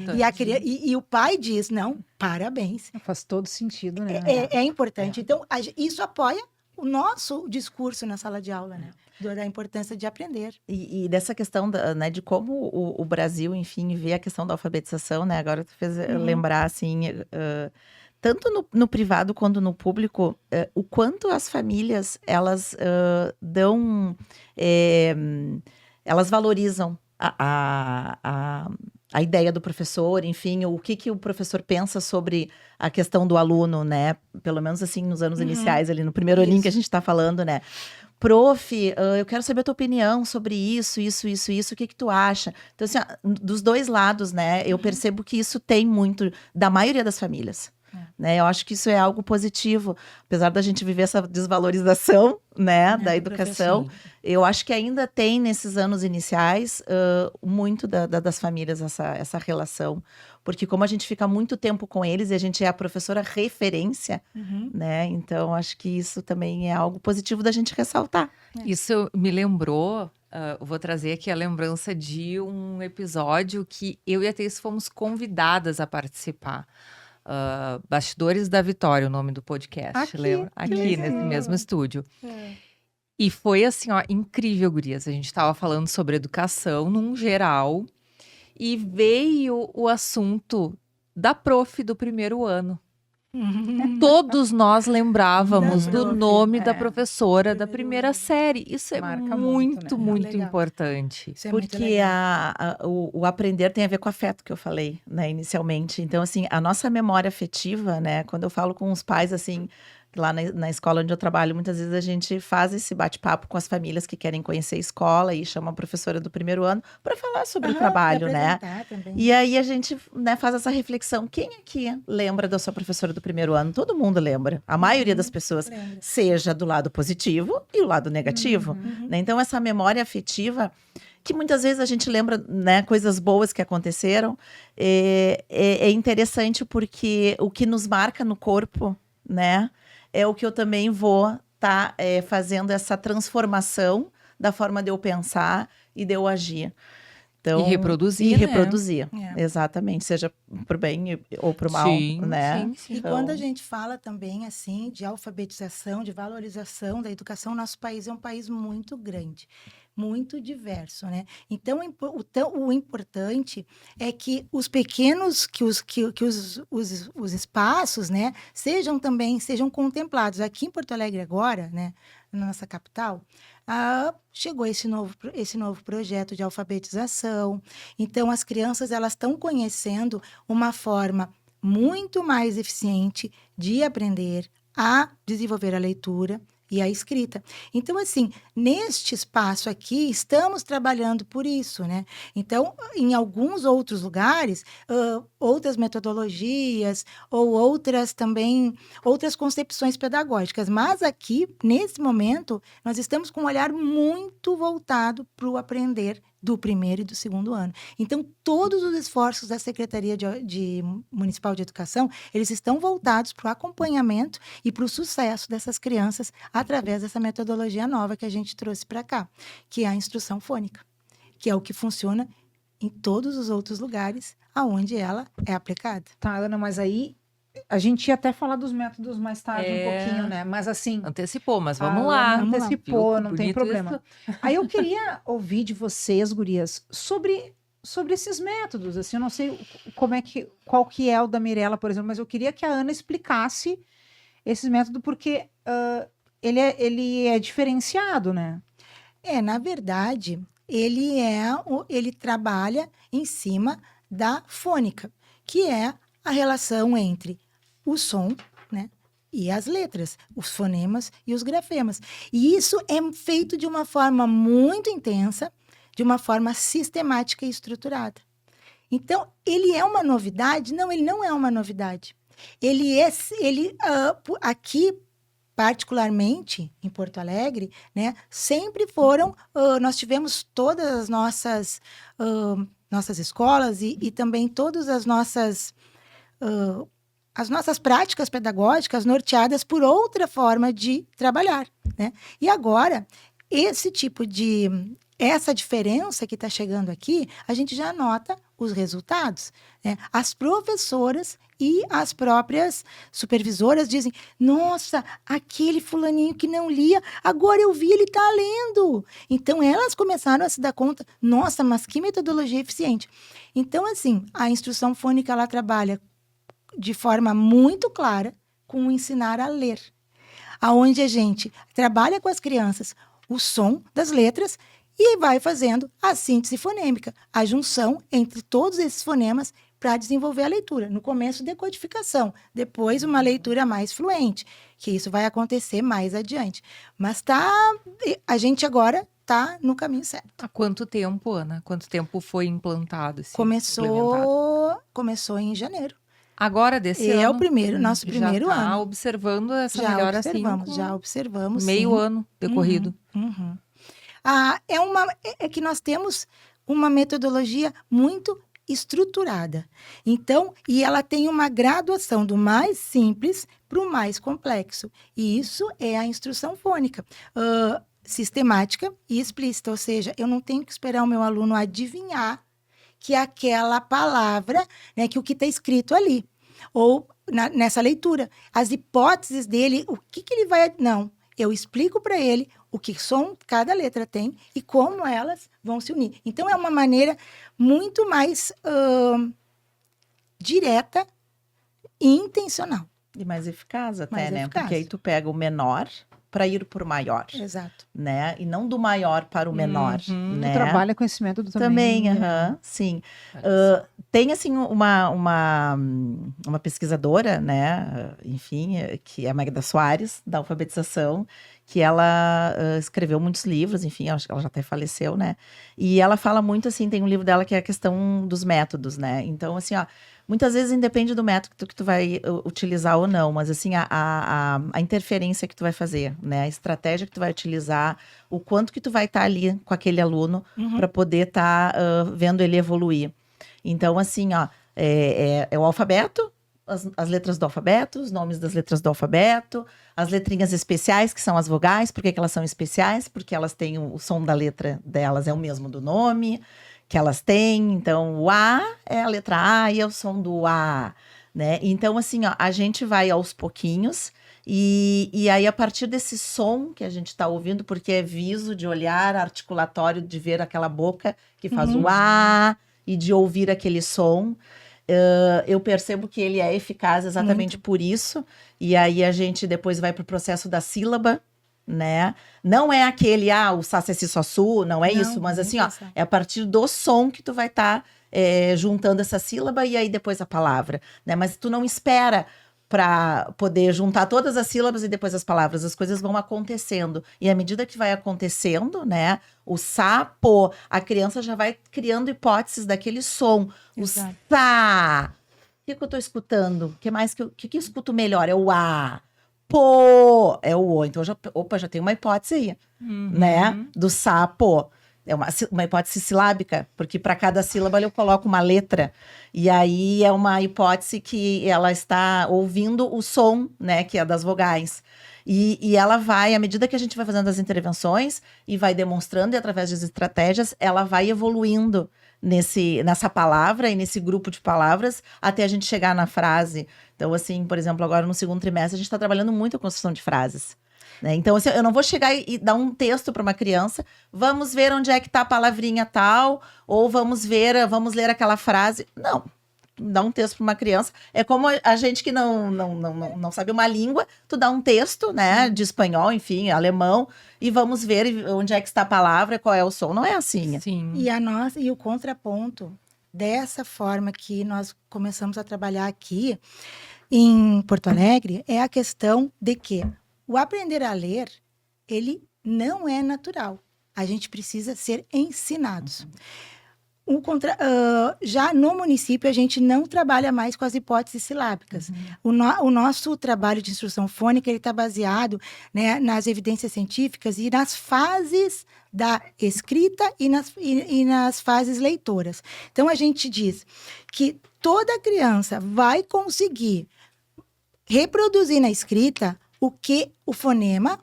S3: E o pai diz, não, parabéns.
S1: Faz todo sentido, né?
S3: É importante. Então, isso apoia o nosso discurso na sala de aula, né? Da importância de aprender.
S4: E dessa questão, né, de como o Brasil, enfim, vê a questão da alfabetização, né? Agora tu fez lembrar, assim, tanto no privado quanto no público, o quanto as famílias, elas elas valorizam a ideia do professor, enfim, o que o professor pensa sobre a questão do aluno, né? Pelo menos assim, nos anos iniciais, ali no primeiro aninho que a gente está falando, né? Prof, eu quero saber a tua opinião sobre isso, o que tu acha? Então, assim, dos dois lados, né? Eu percebo que isso tem muito da maioria das famílias. Né? Eu acho que isso é algo positivo, apesar da gente viver essa desvalorização, né, da educação. Eu acho que ainda tem nesses anos iniciais muito das famílias essa relação, porque como a gente fica muito tempo com eles e a gente é a professora referência, né? Então acho que isso também é algo positivo da gente ressaltar.
S2: Isso me lembrou. Vou trazer aqui a lembrança de um episódio que eu e a Thaís fomos convidadas a participar. Bastidores da Vitória, o nome do podcast, lembra? Aqui nesse mesmo estúdio. E foi assim, ó, incrível, gurias. A gente estava falando sobre educação num geral e veio o assunto da prof do primeiro ano. Todos nós lembrávamos do nome da professora da primeira série. Isso é
S1: Marca
S2: muito,
S1: né?
S2: muito
S3: Legal.
S2: importante.
S3: Isso é muito
S4: Porque
S3: legal.
S4: o aprender tem a ver com afeto, que eu falei, né, inicialmente. Então, assim, a nossa memória afetiva, né, quando eu falo com os pais, assim, lá na escola onde eu trabalho, muitas vezes a gente faz esse bate-papo com as famílias que querem conhecer a escola e chama a professora do primeiro ano para falar sobre o trabalho, né?
S3: Também.
S4: E aí a gente, né, faz essa reflexão. Quem aqui lembra da sua professora do primeiro ano? Todo mundo lembra. A maioria das pessoas,
S3: Lembra.
S4: seja do lado positivo e o lado negativo. Né? Então, essa memória afetiva, que muitas vezes a gente lembra, né, coisas boas que aconteceram, é interessante porque o que nos marca no corpo, né, é o que eu também vou estar fazendo essa transformação da forma de eu pensar e de eu agir. Então,
S2: E reproduzir,
S4: E
S2: né?
S4: reproduzir,
S3: É.
S4: exatamente. Seja pro bem ou pro mal,
S2: Sim,
S4: né?
S2: sim, sim.
S3: E
S4: Então-
S3: quando a gente fala também, assim, de alfabetização, de valorização da educação, nosso país é um país muito grande. muito diverso, né? Então, o importante é que os pequenos, os espaços, né, sejam contemplados. Aqui em Porto Alegre agora, né, na nossa capital, chegou esse novo projeto de alfabetização. Então, as crianças elas estão conhecendo uma forma muito mais eficiente de aprender a desenvolver a leitura e a escrita. Então, assim, neste espaço aqui, estamos trabalhando por isso, né? Então, em alguns outros lugares, outras metodologias ou outras concepções pedagógicas. Mas aqui, nesse momento, nós estamos com um olhar muito voltado para o aprender do primeiro e do segundo ano. Então, todos os esforços da Secretaria Municipal de Educação, eles estão voltados para o acompanhamento e para o sucesso dessas crianças através dessa metodologia nova que a gente trouxe para cá, que é a instrução fônica, que é o que funciona em todos os outros lugares aonde ela é aplicada.
S1: Tá, Ana, mas aí a gente ia até falar dos métodos mais tarde um pouquinho, né? Mas assim,
S2: Antecipou, mas
S1: a
S2: vamos lá.
S1: Ana antecipou,
S2: Viu?
S1: não tem
S2: Bonito
S1: problema. Aí eu queria ouvir de vocês, gurias, sobre esses métodos. Assim, eu não sei qual que é o da Mirella, por exemplo, mas eu queria que a Ana explicasse esses métodos, porque ele é diferenciado, né?
S3: Na verdade, ele trabalha em cima da fônica, que é a relação entre o som, né, e as letras, os fonemas e os grafemas. E isso é feito de uma forma muito intensa, de uma forma sistemática e estruturada. Então, ele é uma novidade? Não, ele não é uma novidade. Aqui, particularmente em Porto Alegre, né, sempre nós tivemos todas as nossas escolas e também todas as nossas práticas pedagógicas norteadas por outra forma de trabalhar, né? E agora, essa diferença que está chegando aqui, a gente já nota os resultados, né? As professoras e as próprias supervisoras dizem: nossa, aquele fulaninho que não lia, agora eu vi, ele está lendo. Então, elas começaram a se dar conta: nossa, mas que metodologia eficiente. Então, assim, a instrução fônica, ela trabalha de forma muito clara com o ensinar a ler, aonde a gente trabalha com as crianças o som das letras e vai fazendo a síntese fonêmica, a junção entre todos esses fonemas para desenvolver a leitura. No começo, decodificação, depois uma leitura mais fluente, que isso vai acontecer mais adiante. Mas a gente agora está no caminho certo.
S2: Há quanto tempo, Ana? Quanto tempo foi implantado implementado?
S3: Começou em janeiro.
S2: Agora desse ano?
S3: É o nosso primeiro
S2: já
S3: ano.
S2: Observando essa melhora assim?
S3: Já observamos,
S2: meio ano decorrido.
S3: Uhum. É que nós temos uma metodologia muito estruturada. Então, e ela tem uma graduação do mais simples para o mais complexo. E isso é a instrução fônica. Sistemática e explícita, ou seja, eu não tenho que esperar o meu aluno adivinhar que aquela palavra, né, que o que está escrito ali, ou nessa leitura, as hipóteses dele, o que ele vai... Não, eu explico para ele o que som cada letra tem e como elas vão se unir. Então, é uma maneira muito mais direta e intencional.
S4: E mais eficaz até,
S3: Mais
S4: né?
S3: eficaz.
S4: Porque aí tu pega o menor para ir por maior,
S3: Exato.
S4: né? E não do maior para o menor, né?
S1: Tu trabalha com esse método também.
S4: Também, sim. Tem, assim, uma pesquisadora, né? Enfim, que é a Magda Soares, da alfabetização, que ela escreveu muitos livros, enfim, acho que ela já até faleceu, né? E ela fala muito, assim, tem um livro dela que é a questão dos métodos, né? Então, assim, muitas vezes independe do método que tu vai utilizar ou não, mas, assim, a interferência que tu vai fazer, né? A estratégia que tu vai utilizar, o quanto que tu vai estar ali com aquele aluno para poder estar vendo ele evoluir. Então, assim, é o alfabeto, as letras do alfabeto, os nomes das letras do alfabeto, as letrinhas especiais, que são as vogais. Por que elas são especiais? Porque elas têm o som da letra delas, é o mesmo do nome que elas têm. Então, o A é a letra A e é o som do A. né? Então, assim, ó, a gente vai aos pouquinhos e aí a partir desse som que a gente está ouvindo, porque é viso de olhar, articulatório de ver aquela boca que faz o A e de ouvir aquele som, eu percebo que ele é eficaz exatamente por isso. E aí a gente depois vai para o processo da sílaba, né? Não é aquele, o sa, se, si, so, su, não é isso, mas assim, ó, é a partir do som que tu vai estar juntando essa sílaba e aí depois a palavra, né? Mas tu não espera para poder juntar todas as sílabas e depois as palavras, as coisas vão acontecendo. E à medida que vai acontecendo, né? O sapo, a criança já vai criando hipóteses daquele som.
S3: Exato.
S4: O sa. O que eu tô escutando? O que mais que eu escuto melhor? É o a. Pô, é o o. Então, já tem uma hipótese aí, né? Do sapo. É uma hipótese silábica, porque para cada sílaba eu coloco uma letra. E aí é uma hipótese que ela está ouvindo o som, né? Que é das vogais. E ela vai, à medida que a gente vai fazendo as intervenções e vai demonstrando, e através das estratégias, ela vai evoluindo nessa palavra e nesse grupo de palavras até a gente chegar na frase. Então, assim, por exemplo, agora no segundo trimestre, a gente está trabalhando muito a construção de frases. Né? Então, assim, eu não vou chegar e dar um texto para uma criança, vamos ver onde é que está a palavrinha tal, ou vamos ler aquela frase. Não. Dá um texto para uma criança. É como a gente que não sabe uma língua, tu dá um texto, né, de espanhol, enfim, alemão, e vamos ver onde é que está a palavra, qual é o som. Não é assim.
S2: Sim.
S3: E o contraponto dessa forma que nós começamos a trabalhar aqui em Porto Alegre é a questão de que o aprender a ler, ele não é natural. A gente precisa ser ensinados. Já no município, a gente não trabalha mais com as hipóteses silábicas. O nosso trabalho de instrução fônica está baseado, né, nas evidências científicas e nas fases da escrita e nas fases leitoras. Então, a gente diz que toda criança vai conseguir reproduzir na escrita o que o fonema,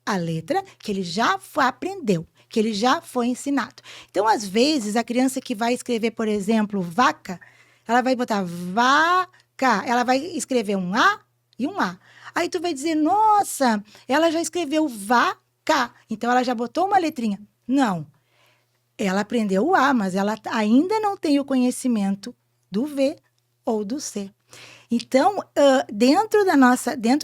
S3: a letra, que ele já aprendeu, que ele já foi ensinado. Então, às vezes, a criança que vai escrever, por exemplo, vaca, ela vai botar vaca, ela vai escrever um A e um A. Aí tu vai dizer, nossa, ela já escreveu vaca, então ela já botou uma letrinha. Não, ela aprendeu o A, mas ela ainda não tem o conhecimento do V ou do C. Então, dentro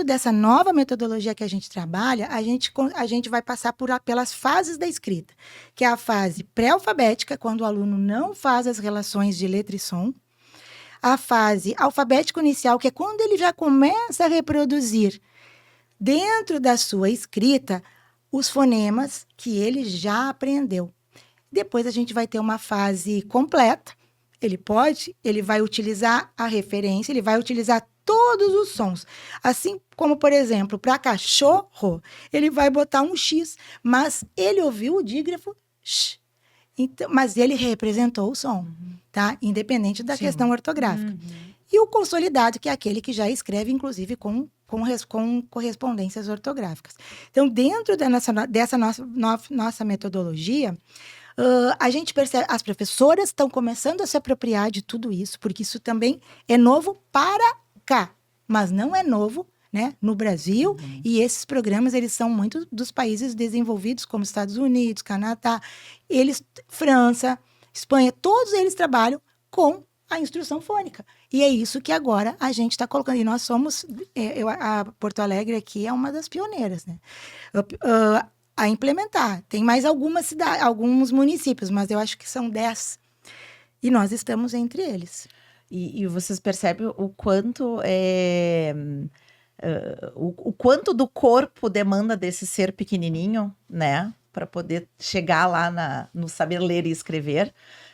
S3: dessa nova metodologia que a gente trabalha, a gente vai passar pelas fases da escrita, que é a fase pré-alfabética, quando o aluno não faz as relações de letra e som, a fase alfabético inicial, que é quando ele já começa a reproduzir dentro da sua escrita os fonemas que ele já aprendeu. Depois a gente vai ter uma fase completa. Ele vai utilizar a referência, ele vai utilizar todos os sons. Assim como, por exemplo, para cachorro, ele vai botar um X, mas ele ouviu o dígrafo X. Então, mas ele representou o som, tá? Independente da questão ortográfica. E o consolidado, que é aquele que já escreve, inclusive, com correspondências ortográficas. Então, dentro dessa nossa metodologia, a gente percebe, as professoras estão começando a se apropriar de tudo isso, porque isso também é novo para cá, mas não é novo, né, no Brasil, e esses programas, eles são muito dos países desenvolvidos, como Estados Unidos, Canadá, França, Espanha, todos eles trabalham com a instrução fônica. E é isso que agora a gente está colocando. E nós somos, a Porto Alegre aqui é uma das pioneiras, né? A implementar. Tem mais algumas cidades, alguns municípios, mas eu acho que são 10. E nós estamos entre eles.
S4: E vocês percebem o quanto o quanto do corpo demanda desse ser pequenininho, né? Para poder chegar lá no saber ler e escrever.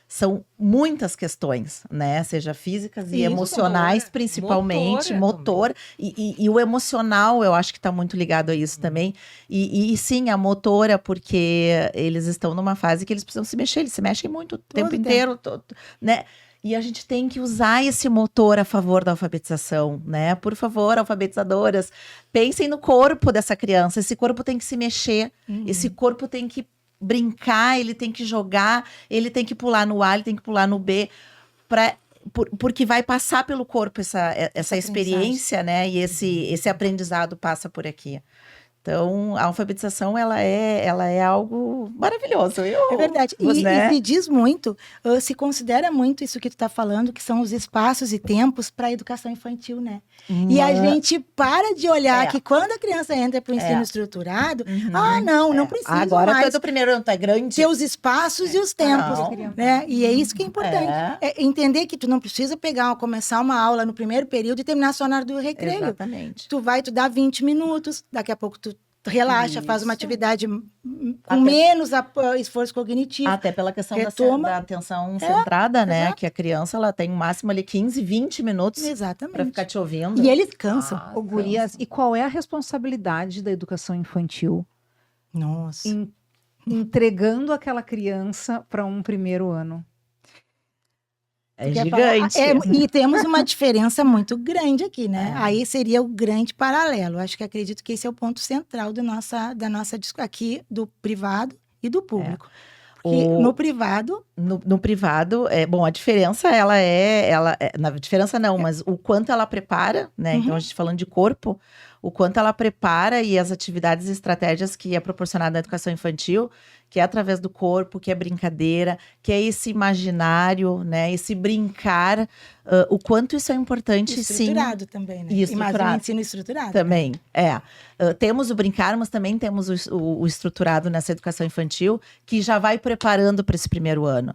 S4: São muitas questões, né? Seja físicas e emocionais, principalmente, motor. E o emocional, eu acho que está muito ligado a isso também. E sim, a motora, porque eles estão numa fase que eles precisam se mexer, eles se mexem muito o tempo inteiro, né? E a gente tem que usar esse motor a favor da alfabetização, né? Por favor, alfabetizadoras, pensem no corpo dessa criança. Esse corpo tem que se mexer, esse corpo tem que brincar, ele tem que jogar, ele tem que pular no A, ele tem que pular no B, porque vai passar pelo corpo essa experiência, né? E esse aprendizado passa por aqui. Então, a alfabetização, ela é algo maravilhoso.
S3: É verdade.
S4: Né?
S3: E se diz muito, se considera muito isso que tu está falando, que são os espaços e tempos para a educação infantil, né? E a gente para de olhar que quando a criança entra para o ensino estruturado, não precisa
S4: agora
S3: mais
S4: tu é do primeiro ano, tu é grande.
S3: ter os espaços e os tempos, né? E é isso que é importante. É entender que tu não precisa começar uma aula no primeiro período e terminar só na hora do recreio.
S4: Exatamente.
S3: Tu dá 20 minutos, daqui a pouco tu relaxa, faz uma atividade com
S4: Até-
S3: menos esforço cognitivo.
S4: Até pela questão
S3: retoma.
S4: da atenção centrada, né?
S3: exato.
S4: Que a criança, ela tem no máximo ali 15, 20 minutos para
S3: Exatamente.
S4: ficar te ouvindo.
S3: E eles cansam.
S1: Ô, gurias, e qual é a responsabilidade da educação infantil
S3: Nossa.
S1: em entregando aquela criança para um primeiro ano?
S4: É
S3: Quer falar?
S4: gigante.
S3: E temos uma diferença muito grande aqui, né? Aí seria o grande paralelo. Acredito que esse é o ponto central da nossa aqui do privado e do público. Porque no privado...
S4: No privado, bom, a diferença, na diferença não, mas o quanto ela prepara, né? Então, a gente falando de corpo, o quanto ela prepara e as atividades e estratégias que é proporcionada na educação infantil, que é através do corpo, que é brincadeira, que é esse imaginário, né? Esse brincar, o quanto isso é importante,
S3: estruturado também, né?
S4: E estruturado.
S3: Mas o ensino estruturado.
S4: Também, temos o brincar, mas também temos o estruturado nessa educação infantil, que já vai preparando para esse primeiro ano.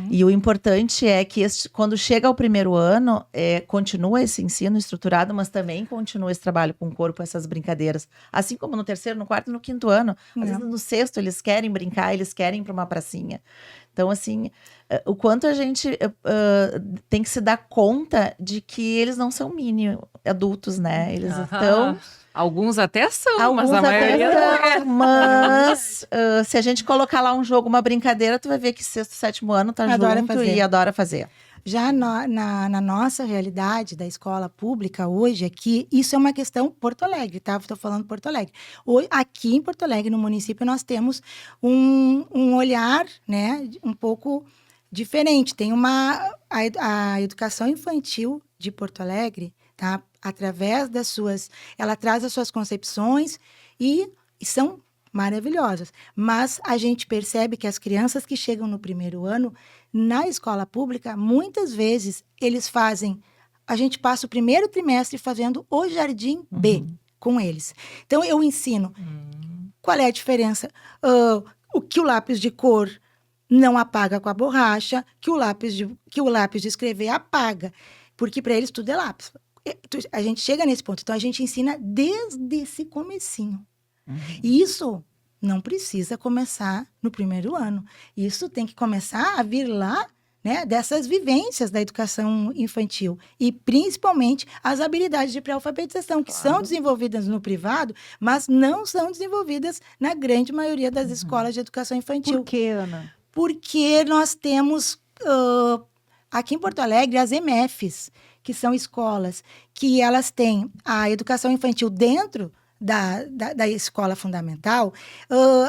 S4: E o importante é que quando chega ao primeiro ano, continua esse ensino estruturado, mas também continua esse trabalho com o corpo, essas brincadeiras. Assim como no terceiro, no quarto e no quinto ano. Às vezes no sexto eles querem brincar, eles querem ir para uma pracinha. Então, assim, o quanto a gente tem que se dar conta de que eles não são mini adultos, né? Eles estão...
S2: Alguns até são, mas
S4: Alguns
S2: a
S4: até
S2: maioria não é.
S4: são, mas se a gente colocar lá um jogo, uma brincadeira, tu vai ver que sexto, sétimo ano tá
S3: Adora
S4: junto
S3: fazer.
S4: e adora fazer.
S3: Já na nossa realidade da escola pública hoje aqui, isso é uma questão Porto Alegre, tá? Estou falando Porto Alegre. Aqui em Porto Alegre, no município, nós temos um olhar, né, um pouco diferente. Tem a educação infantil de Porto Alegre, tá? Através ela traz as suas concepções e são maravilhosas. Mas a gente percebe que as crianças que chegam no primeiro ano, na escola pública, muitas vezes a gente passa o primeiro trimestre fazendo o Jardim B com eles. Então, eu ensino qual é a diferença, o que o lápis de cor não apaga com a borracha, que o lápis de escrever apaga, porque para eles tudo é lápis. A gente chega nesse ponto, então a gente ensina desde esse comecinho. E isso não precisa começar no primeiro ano. Isso tem que começar a vir lá, né, dessas vivências da educação infantil. E, principalmente, as habilidades de pré-alfabetização, que são desenvolvidas no privado, mas não são desenvolvidas na grande maioria das escolas de educação infantil.
S1: Por quê, Ana?
S3: Porque nós temos, aqui em Porto Alegre, as EMEFs, que são escolas que elas têm a educação infantil dentro da escola fundamental.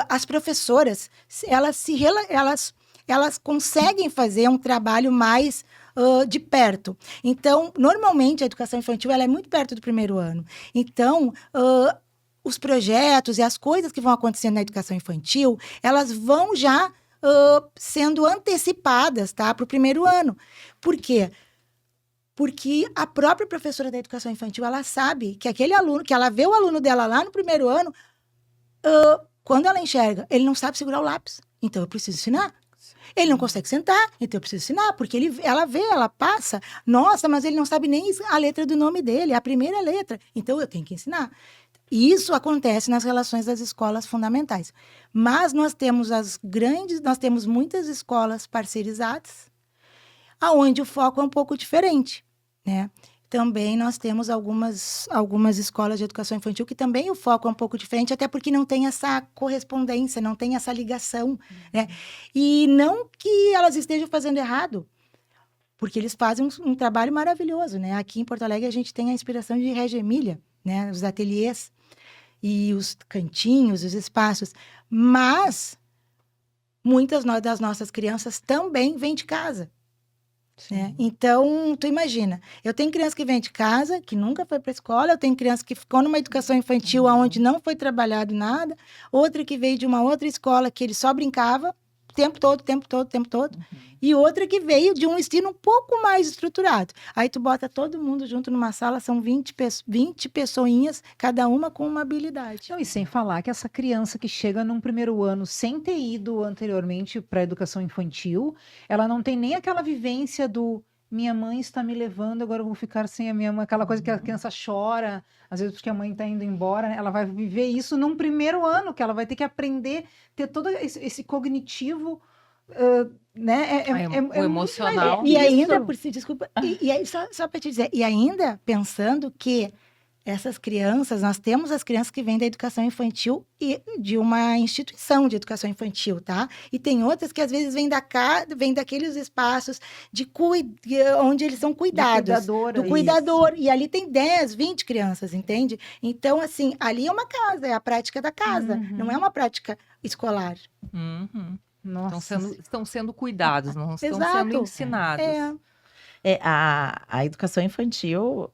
S3: As professoras, elas conseguem fazer um trabalho mais de perto. Então, normalmente, a educação infantil ela é muito perto do primeiro ano. Então, os projetos e as coisas que vão acontecendo na educação infantil, elas vão já sendo antecipadas, tá, para o primeiro ano. Por quê? Porque a própria professora da educação infantil, ela sabe que aquele aluno, que ela vê o aluno dela lá no primeiro ano, quando ela enxerga, ele não sabe segurar o lápis. Então, eu preciso ensinar. Ele não consegue sentar, então eu preciso ensinar, porque ela passa, nossa, mas ele não sabe nem a letra do nome dele, a primeira letra. Então, eu tenho que ensinar. E isso acontece nas relações das escolas fundamentais. Mas nós temos muitas escolas parceirizadas, aonde o foco é um pouco diferente, né? Também nós temos algumas escolas de educação infantil que também o foco é um pouco diferente, até porque não tem essa correspondência, não tem essa ligação, né? E não que elas estejam fazendo errado, porque eles fazem um trabalho maravilhoso, né? Aqui em Porto Alegre a gente tem a inspiração de Regia Emília, né? Os ateliês e os cantinhos, os espaços, mas muitas das nossas crianças também vêm de casa. né? Então, tu imagina, eu tenho criança que vem de casa, que nunca foi para a escola, eu tenho criança que ficou numa educação infantil onde não foi trabalhado nada, outra que veio de uma outra escola que ele só brincava o tempo todo, e outra que veio de um ensino um pouco mais estruturado. Aí tu bota todo mundo junto numa sala, são 20 pessoinhas, cada uma com uma habilidade.
S1: Não, e sem falar que essa criança que chega num primeiro ano sem ter ido anteriormente para a educação infantil, ela não tem nem aquela vivência do minha mãe está me levando, agora eu vou ficar sem a minha mãe, aquela coisa que a criança chora, às vezes porque a mãe está indo embora, né? Ela vai viver isso num primeiro ano, que ela vai ter que aprender, ter todo esse cognitivo, né?
S2: O
S1: muito
S2: emocional.
S1: mais
S3: E ainda,
S1: isso.
S3: por si, desculpa, e aí, só para te dizer, e ainda pensando que essas crianças, nós temos as crianças que vêm da educação infantil e de uma instituição de educação infantil, tá? E tem outras que às vezes vêm daqueles espaços onde eles são cuidados. Do cuidador. E ali tem 10, 20 crianças, entende? Então, assim, ali é uma casa, é a prática da casa, não é uma prática escolar.
S2: Uhum.
S1: Nossa,
S2: Estão sendo cuidados, não estão
S3: Exato.
S2: sendo ensinados.
S4: A educação infantil,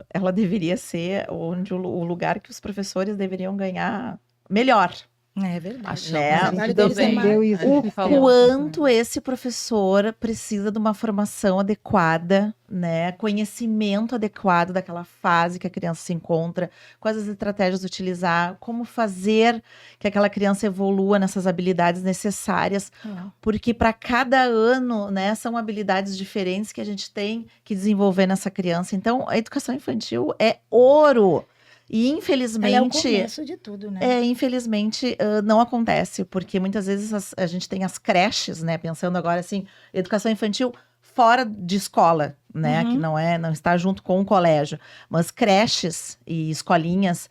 S4: ela deveria ser onde o lugar que os professores deveriam ganhar melhor.
S3: É verdade.
S2: Achamos,
S4: Né?
S2: a
S3: O trabalho
S2: gente
S3: deles é
S2: também.
S1: entendeu isso.
S2: A gente falou.
S4: Quanto esse professor precisa de uma formação adequada, né? Conhecimento adequado daquela fase que a criança se encontra, quais as estratégias utilizar, como fazer que aquela criança evolua nessas habilidades necessárias, porque para cada ano, né, são habilidades diferentes que a gente tem que desenvolver nessa criança. Então, a educação infantil é ouro. E
S3: Ela é o
S4: infelizmente,
S3: começo de tudo, né?
S4: infelizmente, não acontece, porque muitas vezes a gente tem as creches, né? Pensando agora assim, educação infantil fora de escola, né?
S3: Uhum.
S4: Que não está junto com o colégio, mas creches e escolinhas.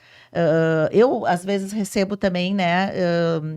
S4: Eu às vezes recebo também, né?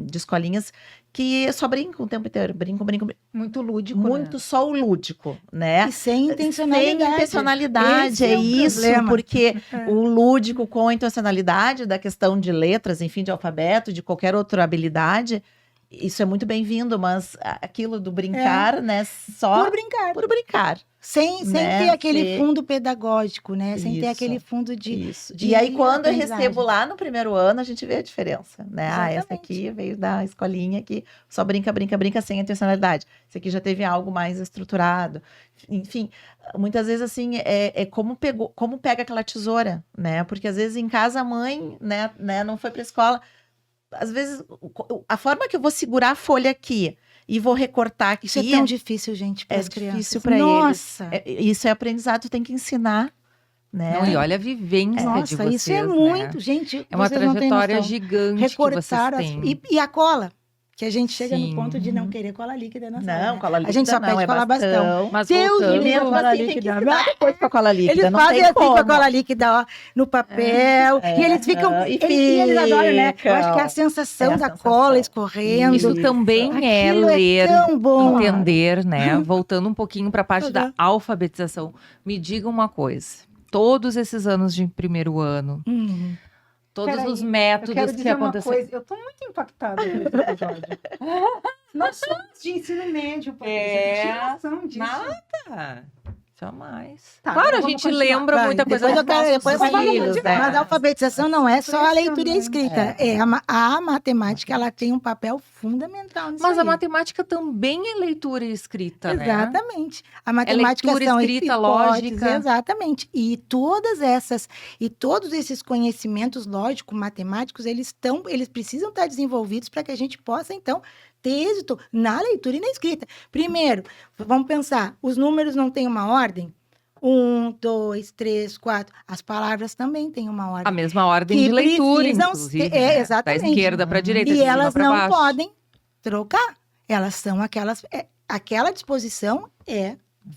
S4: De escolinhas que só brincam o tempo inteiro, brincam.
S1: Muito lúdico,
S4: Muito
S1: né?
S4: só o lúdico, né?
S3: E sem intencionalidade.
S4: Sem intencionalidade,
S3: Esse
S4: é
S3: o
S4: isso,
S3: problema.
S4: porque o lúdico com a intencionalidade da questão de letras, enfim, de alfabeto, de qualquer outra habilidade, isso é muito bem-vindo, mas aquilo do brincar, né, só
S3: Por brincar.
S4: por brincar.
S3: Sem
S4: né,
S3: ter aquele
S4: ser-
S3: fundo pedagógico, né? Sem ter
S4: Isso.
S3: aquele fundo de
S4: Isso.
S3: de
S4: E aí, quando eu
S3: aprendizagem.
S4: recebo lá no primeiro ano, a gente vê a diferença, né? Ah, essa
S3: Exatamente.
S4: aqui veio da escolinha que só brinca sem intencionalidade. Esse aqui já teve algo mais estruturado. Enfim, muitas vezes, assim, como pega aquela tesoura, né? Porque às vezes em casa a mãe, né, não foi para escola. Às vezes, a forma que eu vou segurar a folha aqui e vou recortar aqui.
S3: Isso é tão difícil, gente, para
S4: é
S3: as crianças.
S4: difícil para eles.
S3: Nossa!
S4: Isso é aprendizado, tem que ensinar, né?
S2: Não, e olha a vivência de
S3: Nossa,
S2: vocês,
S3: isso é
S2: né?
S3: muito, gente.
S2: É uma
S3: vocês não têm
S2: trajetória
S3: noção.
S2: gigante que vocês
S3: Recortar
S2: têm.
S3: e a cola, que a gente chega
S2: Sim.
S3: no ponto de não querer cola líquida na sala.
S4: Não,
S3: né?
S4: cola líquida
S3: A gente só
S4: não,
S3: pede
S4: é
S3: cola bastão.
S2: Mas
S3: Deus
S2: voltando-
S3: me livre,
S4: Mesmo
S3: cola
S4: assim, tem que
S3: líquida.
S4: ensinar depois com a cola líquida,
S3: Eles
S4: não
S3: fazem
S4: tem
S3: assim com a
S4: como.
S3: cola líquida, ó, no papel.
S4: É,
S3: e eles ficam.
S4: e
S3: E eles adoram, né? Eu acho que é a sensação
S4: É a
S3: da
S4: sensação.
S3: cola escorrendo.
S2: Isso também é
S3: Aquilo
S2: ler,
S3: tão bom.
S2: entender, né? Voltando um pouquinho para a parte da
S3: Uhum.
S2: alfabetização. Me diga uma coisa. Todos esses anos de primeiro ano,
S3: Uhum.
S2: todos
S1: Peraí,
S2: os
S1: Eu
S2: métodos
S1: quero
S2: que
S1: dizer uma
S2: aconteceram.
S1: coisa, eu tô muito impactada nesse episódio. Nós somos de ensino médio, Patrícia.
S2: É,
S1: Tu tinha noção disso?
S2: Nada. Jamais.
S1: Tá,
S2: claro, a
S1: vamos
S2: gente
S1: continuar.
S2: lembra
S3: Vai,
S2: muita coisa
S3: depois eu
S2: dos
S3: quero,
S2: nossos
S3: depois vai
S2: filhos,
S3: continuar.
S2: né?
S3: Mas a alfabetização não é só a leitura e a escrita.
S1: Impressionante.
S3: A matemática, ela tem um papel fundamental nisso
S2: Mas a
S3: aí.
S2: matemática também é leitura e escrita, né?
S3: Exatamente. A matemática
S2: leitura,
S3: são
S2: escrita,
S3: hipóteses,
S2: lógica.
S3: exatamente. E todos esses conhecimentos lógico-matemáticos, eles precisam estar desenvolvidos para que a gente possa, então, ter êxito na leitura e na escrita. Primeiro, vamos pensar, os números não têm uma ordem? 1, 2, 3, 4. As palavras também têm uma ordem.
S2: A mesma ordem
S3: Que
S2: de leitura,
S3: precisam
S2: inclusive.
S3: ser-
S2: né?
S3: exatamente.
S2: Da esquerda para a direita, de
S3: E
S2: cima
S3: elas
S2: para
S3: não
S2: baixo.
S3: podem trocar. Elas são aquelas. Aquela disposição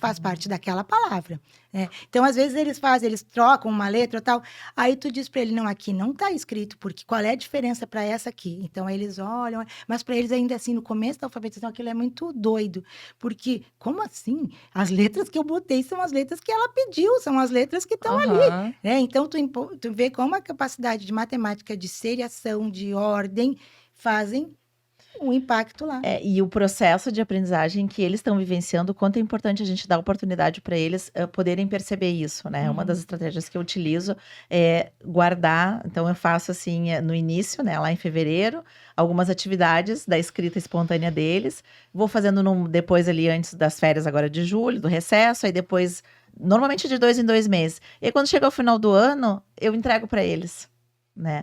S3: faz parte daquela palavra. Né? Então, às vezes, eles trocam uma letra ou tal. Aí tu diz para ele, não, aqui não está escrito, porque qual é a diferença para essa aqui? Então, aí eles olham, mas para eles, ainda assim, no começo da alfabetização, aquilo é muito doido. Porque, como assim? As letras que eu botei são as letras que ela pediu, são as letras que estão ali.
S2: Aham.
S3: Né? Então, tu vê como a capacidade de matemática, de seriação, de ordem, fazem um impacto lá.
S4: E o processo de aprendizagem que eles estão vivenciando, o quanto é importante a gente dar oportunidade para eles poderem perceber isso, né? Uma das estratégias que eu utilizo é guardar. Então, eu faço assim, no início, né, lá em fevereiro, algumas atividades da escrita espontânea deles. Vou fazendo depois ali, antes das férias agora de julho, do recesso, aí depois, normalmente de 2 em 2 meses. E aí, quando chega o final do ano, eu entrego para eles. Né?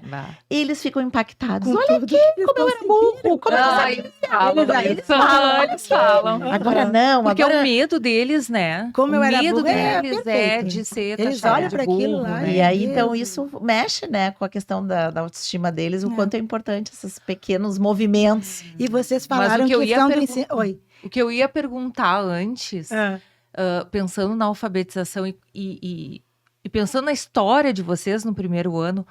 S4: E eles ficam impactados.
S3: Com
S4: Olha
S3: tudo
S4: aqui,
S3: que eles
S4: como eu era
S3: conseguiram.
S4: burro, como eu não
S2: Ah,
S4: sabia.
S2: eles falam, eles falam.
S4: Agora não,
S2: Porque
S4: agora...
S2: é o medo deles, né?
S3: Como
S2: o
S3: eu era
S2: medo
S3: burra, é
S2: deles
S3: perfeito.
S2: de ser
S3: Eles
S2: taxado
S3: olham
S2: de
S3: pra aquilo
S2: burro,
S3: lá
S2: né?
S4: E aí,
S3: Deus.
S4: então, isso mexe, né, com a questão da autoestima deles, o
S3: É.
S4: quanto é importante esses pequenos movimentos.
S3: E vocês
S2: Mas o
S3: falaram
S2: que eu ia
S3: questão do
S2: perguntar-
S3: ensino. Oi.
S2: O que eu ia perguntar antes, pensando na alfabetização e pensando na história de vocês no primeiro ano,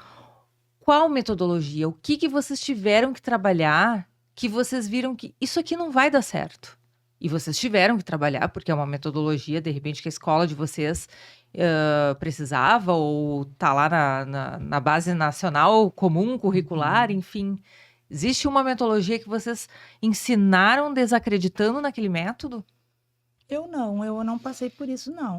S2: qual metodologia? O que vocês tiveram que trabalhar que vocês viram que isso aqui não vai dar certo? E vocês tiveram que trabalhar, porque é uma metodologia, de repente, que a escola de vocês precisava, ou tá lá na base nacional comum, curricular, enfim. Existe uma metodologia que vocês ensinaram desacreditando naquele método?
S3: Eu não passei por isso, não.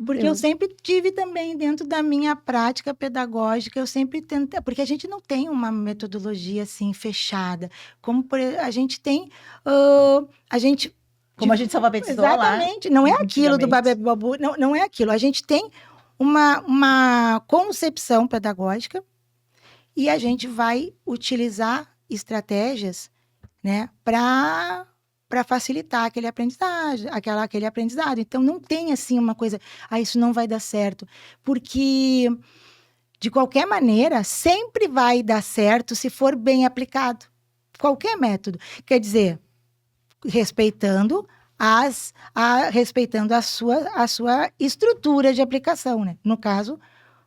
S4: Porque
S3: Eu sempre tive também, dentro da minha prática pedagógica, eu sempre tentei, porque a gente não tem uma metodologia assim fechada, como a gente tem, a gente...
S4: como a gente se alfabetizou lá.
S3: Exatamente, não é aquilo do
S4: antigamente.
S3: babu, não é aquilo. A gente tem uma concepção pedagógica e a gente vai utilizar estratégias, né, para facilitar aquele aprendizado. Então, não tem, assim, uma coisa, isso não vai dar certo. Porque, de qualquer maneira, sempre vai dar certo se for bem aplicado. Qualquer método. Quer dizer, respeitando a sua estrutura de aplicação, né? No caso,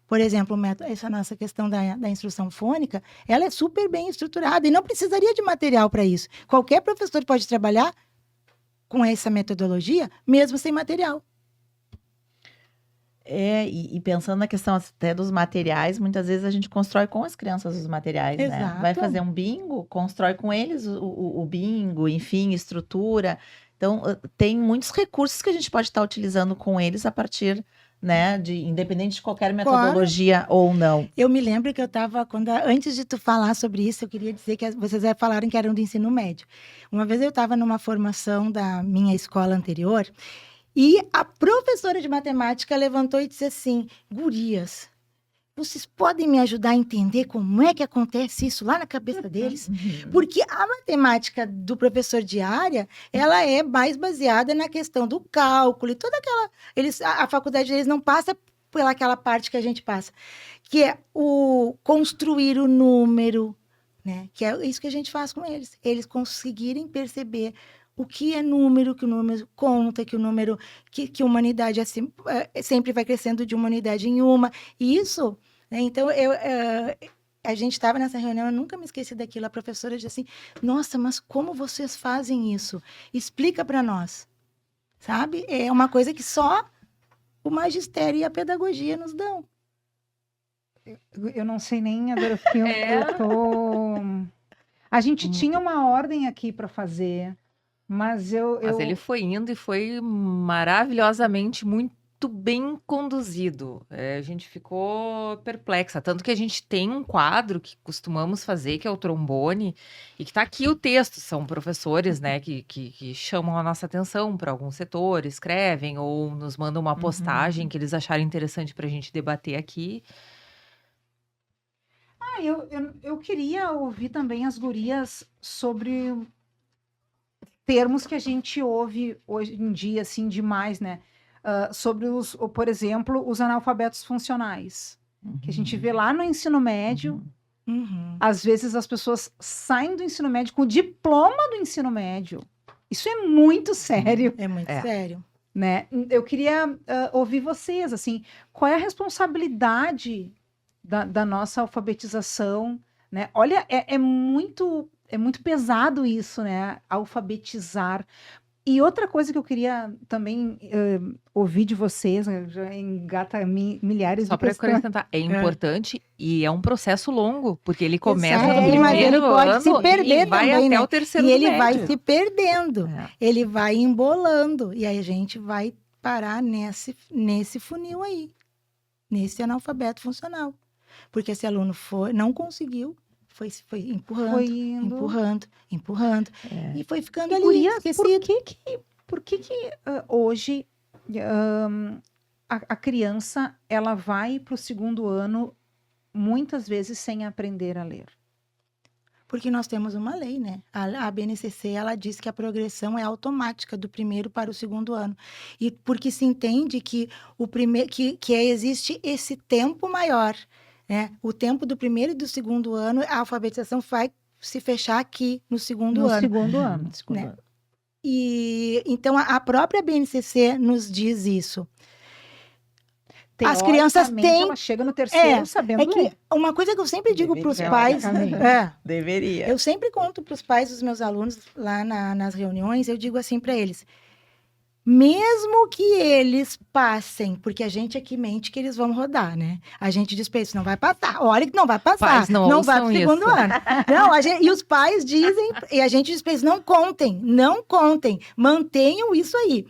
S3: por exemplo, essa nossa questão da instrução fônica, ela é super bem estruturada e não precisaria de material para isso. Qualquer professor pode trabalhar com essa metodologia, mesmo sem material.
S4: E pensando na questão até dos materiais, muitas vezes a gente constrói com as crianças os materiais, né?
S3: Exato.
S4: Vai fazer um bingo, constrói com eles o bingo, enfim, estrutura. Então, tem muitos recursos que a gente pode estar utilizando com eles a partir, né, independente de qualquer metodologia ou não.
S3: Eu me lembro que eu estava, antes de tu falar sobre isso, eu queria dizer que vocês falaram que eram do ensino médio. Uma vez eu estava numa formação da minha escola anterior e a professora de matemática levantou e disse assim: gurias, vocês podem me ajudar a entender como é que acontece isso lá na cabeça deles? Porque a matemática do professor de área, ela é mais baseada na questão do cálculo e toda aquela... a faculdade deles não passa pelaquela parte que a gente passa, que é o construir o número, né? Que é isso que a gente faz com eles. Eles conseguirem perceber o que é número, que o número conta, que o número... que a humanidade sempre vai crescendo de uma unidade em uma. E isso... Então, a gente estava nessa reunião, eu nunca me esqueci daquilo. A professora disse assim: nossa, mas como vocês fazem isso? Explica para nós. Sabe? É uma coisa que só o magistério e a pedagogia nos dão.
S1: Eu não sei nem, agora eu tô... A gente tinha uma ordem aqui para fazer, mas
S2: Mas ele foi indo e foi maravilhosamente muito bem conduzido. A gente ficou perplexa. Tanto que a gente tem um quadro que costumamos fazer, que é o trombone, e que tá aqui o texto. São professores, né, que chamam a nossa atenção para algum setor, escrevem ou nos mandam uma postagem que eles acharem interessante para a gente debater aqui.
S1: Eu queria ouvir também as gurias sobre termos que a gente ouve hoje em dia, assim, demais, né? Sobre por exemplo, os analfabetos funcionais, que a gente vê lá no ensino médio. Às vezes as pessoas saem do ensino médio com o diploma do ensino médio. Isso é muito sério.
S3: É muito sério.
S1: Né? Eu queria ouvir vocês, assim, qual é a responsabilidade da nossa alfabetização, né? Olha, é muito pesado isso, né? Alfabetizar. E outra coisa que eu queria também ouvir de vocês, já engata milhares
S2: Só
S1: de
S2: para
S1: questões.
S2: acrescentar, é importante e é um processo longo, porque ele começa
S3: Exato.
S2: no
S3: Mas ele
S2: primeiro
S3: pode
S2: ano
S3: se perder
S2: e vai
S3: também,
S2: até
S3: né?
S2: o terceiro
S3: E
S2: do
S3: ele vai
S2: médio.
S3: se perdendo,
S2: É.
S3: ele vai embolando. E aí a gente vai parar nesse funil aí, nesse analfabeto funcional. Porque esse aluno não conseguiu, foi empurrando,
S1: Foi indo.
S3: empurrando.
S4: É.
S3: E foi ficando
S1: E,
S3: ali,
S1: gurias,
S3: esquecido.
S1: por que hoje a criança ela vai para o segundo ano muitas vezes sem aprender a ler?
S3: Porque nós temos uma lei, né? A BNCC, ela diz que a progressão é automática do primeiro para o segundo ano. E porque se entende que existe esse tempo maior, né? O tempo do primeiro e do segundo ano, a alfabetização vai se fechar aqui no segundo ano.
S1: Segundo ano.
S4: Segundo
S3: Né?
S4: ano.
S3: E então a própria BNCC nos diz isso. As crianças
S1: Teoricamente,
S3: têm-
S1: ela chega no terceiro sabendo
S3: É que
S1: ler.
S3: uma coisa que eu sempre digo para os
S4: Deveria,
S3: pais,
S1: teoricamente.
S4: Deveria.
S3: eu sempre conto para os pais dos meus alunos lá nas reuniões, eu digo assim para eles: mesmo que eles passem, porque a gente aqui mente que eles vão rodar, né? A gente diz para eles, não vai passar. Olha que não vai passar.
S2: Pais, não
S3: vai
S2: ouçam
S3: pro segundo
S2: isso.
S3: ano. Não, e os pais dizem, e a gente diz para eles, não contem, mantenham isso aí.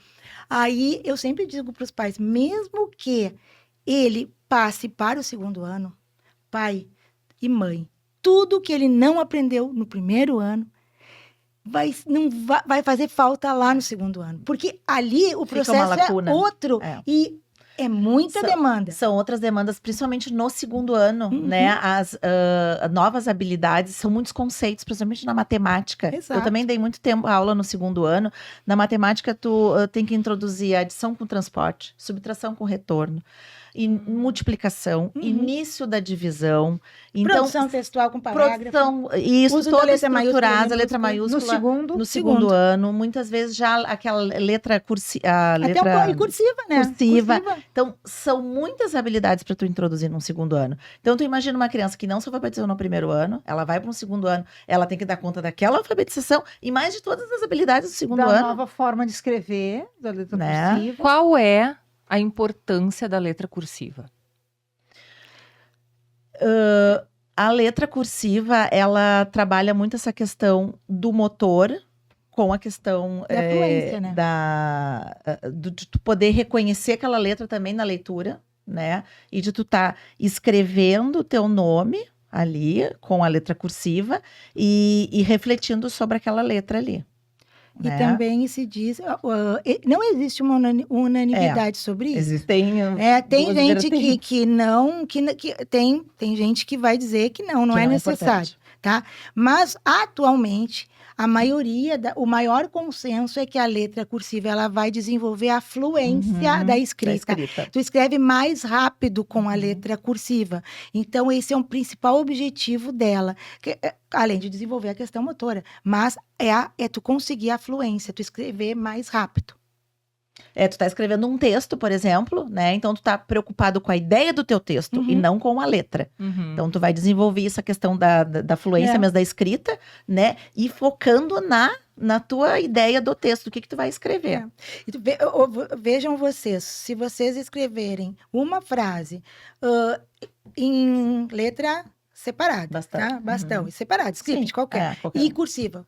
S3: Aí eu sempre digo para os pais, mesmo que ele passe para o segundo ano, pai e mãe, tudo que ele não aprendeu no primeiro ano vai fazer falta lá no segundo ano. Porque ali o
S4: Fica uma
S3: processo é
S4: lacuna.
S3: outro.
S4: É.
S3: E é muita demanda.
S4: São outras demandas, principalmente no segundo ano,
S3: Uhum.
S4: né? As novas habilidades, são muitos conceitos, principalmente na matemática.
S3: Exato.
S4: Eu também dei muito tempo aula no segundo ano. Na matemática, tu tem que introduzir adição com transporte, subtração com retorno, e multiplicação,
S3: Uhum.
S4: início da divisão. Então,
S3: Produção textual com parágrafo.
S4: produção, isso,
S3: Uso da
S4: toda
S3: letra maiúscula,
S4: estruturada, a letra
S3: minúscula.
S4: maiúscula.
S1: No segundo,
S4: No segundo ano, muitas vezes já aquela letra cursiva, a
S3: Até
S4: letra
S3: e cursiva, né?
S4: cursiva. Então, são muitas habilidades para tu introduzir num segundo ano. Então, tu imagina uma criança que não se alfabetizou no primeiro ano, ela vai para um segundo ano, ela tem que dar conta daquela alfabetização e mais de todas as habilidades do segundo
S1: da
S4: ano.
S1: nova forma de escrever, da letra
S4: Né?
S1: cursiva.
S2: Qual é a importância da letra cursiva?
S4: A letra cursiva, ela trabalha muito essa questão do motor com a questão
S3: Da fluência, né?
S4: de tu poder reconhecer aquela letra também na leitura, né? E de tu tá escrevendo o teu nome ali com a letra cursiva e refletindo sobre aquela letra ali.
S3: E
S4: né?
S3: também se diz... não existe uma unanimidade sobre isso.
S4: Existem
S3: Tem
S4: duas
S3: gente
S4: vertentes.
S3: que não... Tem gente que vai dizer que não
S4: Que
S3: é
S4: não
S3: necessário.
S4: importante.
S3: Tá? Mas, atualmente, a maioria, o maior consenso é que a letra cursiva ela vai desenvolver a fluência
S4: Uhum,
S3: da escrita. Tu escreve mais rápido com a letra cursiva. Então, esse é um principal objetivo dela. Além de desenvolver a questão motora. Mas é tu conseguir a fluência, tu escrever mais rápido.
S4: Tu tá escrevendo um texto, por exemplo, né? Então, tu tá preocupado com a ideia do teu texto e não com a letra.
S2: Uhum.
S4: Então, tu vai desenvolver essa questão da fluência mesmo da escrita, né? E focando na tua ideia do texto, o que tu vai escrever.
S3: E vejam vocês, se vocês escreverem uma frase em letra separada,
S4: Bastão.
S3: tá? Bastão,
S4: Uhum.
S3: e separado, script
S4: Sim,
S3: qualquer.
S4: qualquer
S3: E
S4: um.
S3: cursiva.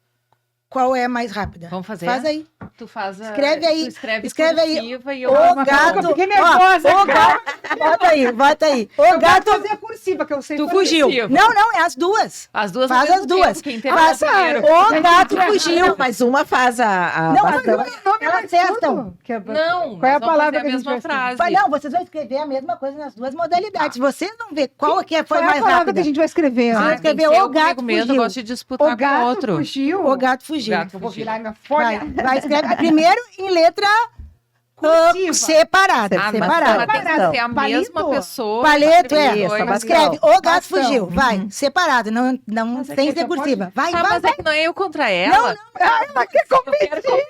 S3: Qual é a mais rápida?
S2: Vamos fazer?
S3: Faz aí.
S2: Tu faz a...
S3: Escreve aí,
S2: Tu escreve
S3: aí.
S2: cursiva e eu...
S3: O
S1: Mas
S3: gato.
S1: eu fiquei nervosa,
S3: Ó, o gato. Bota aí. O gato.
S1: fazer a cursiva, que eu sei
S2: Tu
S1: fazer.
S2: fugiu.
S3: Não, é as duas.
S2: As duas
S3: Faz
S2: ao
S3: as
S2: mesmo
S3: duas.
S2: tempo, quem termina primeiro.
S3: O gato fugiu.
S4: Não, mas uma faz a
S3: Não,
S4: bastão.
S3: Elas acertam.
S2: Não,
S1: Qual é a
S2: nós vamos
S1: palavra
S2: fazer
S1: que a
S2: a
S1: gente vai
S2: mesma frase.
S3: Não, vocês vão escrever a mesma coisa nas duas modalidades. Vocês vão ver qual que foi
S1: Qual é a
S3: mais
S1: palavra
S3: rápida.
S1: que a gente vai escrever?
S3: Você vai
S2: tem que
S3: escrever
S2: ser
S3: o
S2: eu comigo
S3: gato
S2: mesmo,
S3: fugiu.
S2: eu gosto de disputar
S1: O
S2: com
S1: gato
S2: outro.
S1: fugiu.
S3: O gato fugiu.
S2: O gato
S1: Eu vou
S2: fugiu.
S1: virar minha
S3: Vai,
S1: folha.
S3: vai escrever primeiro em letra
S1: Cursiva.
S3: separada.
S2: Ah, mas
S3: separada.
S2: tem que ser a
S1: Palito.
S2: mesma pessoa.
S3: Paleto,
S2: pra escrever
S3: é.
S2: dois.
S4: Isso,
S3: Escreve, o gato
S1: Bastão.
S3: fugiu. Vai, separado, não
S1: Mas é
S3: sem
S1: que
S3: ser
S1: só pode-
S3: cursiva. Vai,
S2: Ah,
S3: vai,
S2: mas
S3: vai.
S2: é que não é eu contra ela.
S1: Ela quer competir.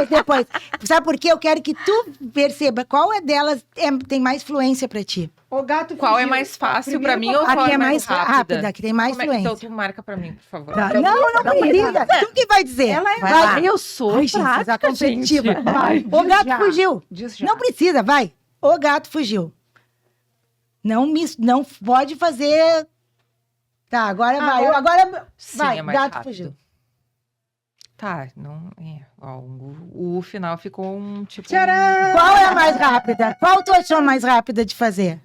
S3: Depois. Sabe por quê? Eu quero que tu perceba qual é delas tem mais fluência pra ti.
S1: O gato
S2: Qual é
S1: fugiu.
S2: mais fácil pra
S1: Primeiro
S2: mim ou
S3: A
S2: qual
S3: que
S2: é
S3: é
S2: mais
S3: mais rápida, que tem mais
S2: Como é- Então
S3: fluência.
S2: tu marca pra mim, por favor.
S3: Tá. Não precisa. Tu que vai dizer.
S1: Ela é
S4: Vai
S3: Vai.
S4: lá.
S2: Eu sou
S3: Ai, gente, essa
S2: prática, gente.
S3: competitiva.
S1: Vai,
S3: O
S1: diz
S3: gato
S1: já.
S3: fugiu.
S1: Diz já.
S3: Não precisa, vai. O gato fugiu. Não pode fazer. Tá, agora vai. Agora
S2: Sim,
S3: vai.
S2: é mais
S3: Gato
S2: rápido.
S3: fugiu.
S2: Tá, não é. Ó, o final ficou um tipo.
S1: Tcharam!
S3: Qual é a mais rápida? Qual tu achou mais rápida de fazer?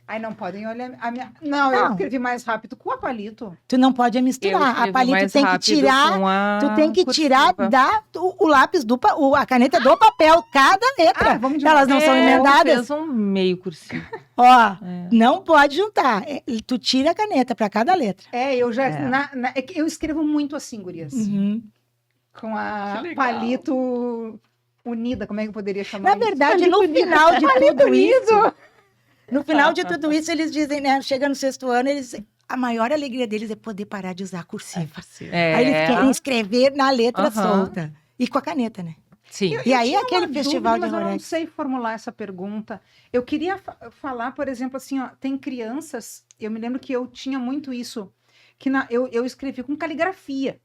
S1: Ai, não podem olhar a minha... Não, eu
S3: Não.
S1: escrevi mais rápido com a palito.
S3: Tu não pode
S2: Eu
S3: misturar. A
S2: escrevi
S3: palito
S2: mais
S3: tem que
S2: rápido
S3: tirar.
S2: com a
S3: Tu tem que tirar
S2: cursiva.
S3: o lápis a caneta do papel, cada letra.
S1: Ah, vamos de
S3: Elas
S1: novo.
S3: não são
S2: É,
S3: emendadas.
S2: fez um meio cursivo.
S3: Ó,
S2: É.
S3: não pode juntar. Tu tira a caneta pra cada letra.
S1: É, eu já...
S4: É.
S1: é que eu escrevo muito assim, gurias.
S3: Uhum.
S1: Com
S2: Que
S1: a
S2: legal.
S1: palito unida, como é que eu poderia chamar
S3: Na
S1: isso?
S3: verdade, no final de tudo isso, no final de tudo isso, eles dizem, né? Chega no 6º ano, a maior alegria deles é poder parar de usar cursiva.
S2: É.
S3: Aí eles querem escrever na letra
S2: Aham.
S3: solta. E com a caneta, né?
S2: Sim.
S3: E aí
S1: tinha
S3: aquele
S1: uma
S3: festival
S1: dúvida,
S3: de
S1: mas eu não
S3: Lorex.
S1: sei formular essa pergunta. Eu queria falar, por exemplo, assim, ó, tem crianças, eu me lembro que eu tinha muito isso, que eu escrevi com caligrafia.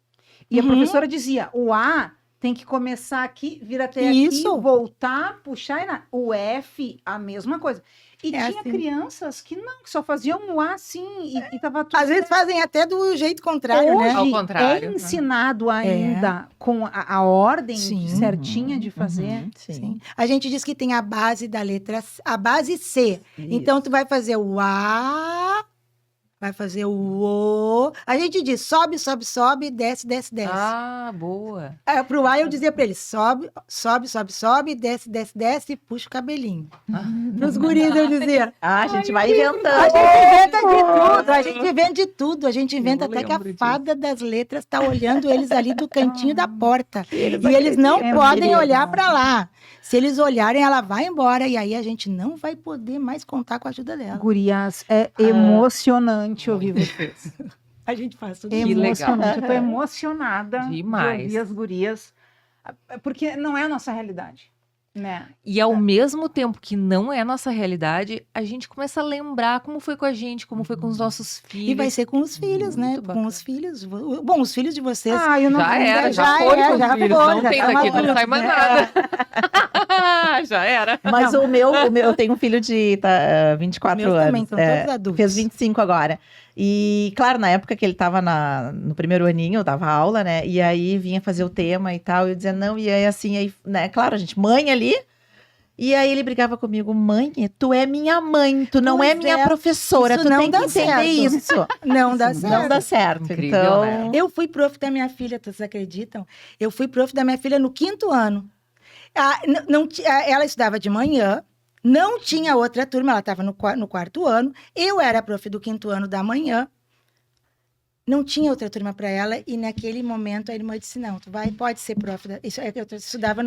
S1: E a
S3: Uhum.
S1: professora dizia, o A tem que começar aqui, vir até
S3: Isso.
S1: aqui, voltar, puxar, o F, a mesma coisa. E
S3: É
S1: tinha
S3: assim.
S1: crianças que não, que só faziam o A assim, e tava tudo
S3: Às vezes fazem até do jeito contrário, né?
S1: Hoje
S2: Ao contrário.
S1: é ensinado ainda com a ordem
S3: Sim.
S1: certinha de fazer.
S4: Uhum, sim.
S3: Sim. A gente diz que tem a base da letra, a base C. Então, tu vai fazer o A, vai fazer o O. A gente diz sobe, sobe, sobe, desce, desce, desce.
S2: Ah, boa.
S3: Pro A, eu dizia pra ele, sobe, sobe, sobe, sobe, desce, desce, desce, e puxa o cabelinho. Pros guris, eu dizia.
S4: Ah, a gente vai
S3: A
S4: inventando.
S3: gente inventa de tudo, a gente inventa de tudo. A gente inventa
S2: Eu
S3: até que a
S2: lembro disso.
S3: fada das letras tá olhando eles ali do cantinho da porta.
S4: Eles
S3: E eles não
S1: acreditam.
S3: podem
S1: Querido.
S3: olhar para lá. Se eles olharem, ela vai embora. E aí a gente não vai poder mais contar com a ajuda dela.
S1: Gurias, é emocionante ouvir vocês.
S3: A gente faz tudo
S2: Que
S3: isso.
S2: legal.
S1: Emocionante. Eu tô emocionada
S2: Demais.
S1: de ouvir as gurias, porque não é a nossa realidade, né?
S2: E ao mesmo tempo que não é nossa realidade, a gente começa a lembrar como foi com a gente, como foi com os nossos filhos.
S3: E vai ser com os filhos, né?
S2: Muito
S3: Com
S2: bacana.
S3: os filhos. Bom, os filhos de vocês.
S1: Ah, eu não
S2: Já era, já
S3: já
S2: foi
S3: é,
S2: com os
S3: já
S2: filhos,
S3: foi,
S2: não
S3: já
S2: tem
S3: tá
S2: daqui, não
S3: maduro,
S2: sai mais
S3: né?
S2: nada. Já era.
S4: Mas o meu, eu tenho um filho de 24
S3: Meus
S4: anos.
S3: também são todos adultos.
S4: Fez 25 agora. E, claro, na época que ele tava no primeiro aninho, eu dava aula, né? E aí vinha fazer o tema e tal. E eu dizia, não, e aí assim, aí, né? Claro, a gente, mãe ali. E aí ele brigava comigo, mãe, tu é minha mãe, tu não
S3: Pois
S4: é minha
S3: é,
S4: professora,
S3: isso
S4: tu
S3: não
S4: tem que
S3: dá
S4: entender
S3: certo.
S4: isso.
S3: Não dá certo.
S4: Não dá certo.
S2: Incrível,
S4: Então,
S2: né?
S3: Eu fui prof da minha filha, vocês acreditam? Eu fui prof da minha filha no 5º ano. Ela estudava de manhã, não tinha outra turma, ela estava no 4º ano. Eu era prof do 5º ano da manhã. Não tinha outra turma para ela, e naquele momento a irmã disse: não, tu pode ser prof. Isso é que eu estudava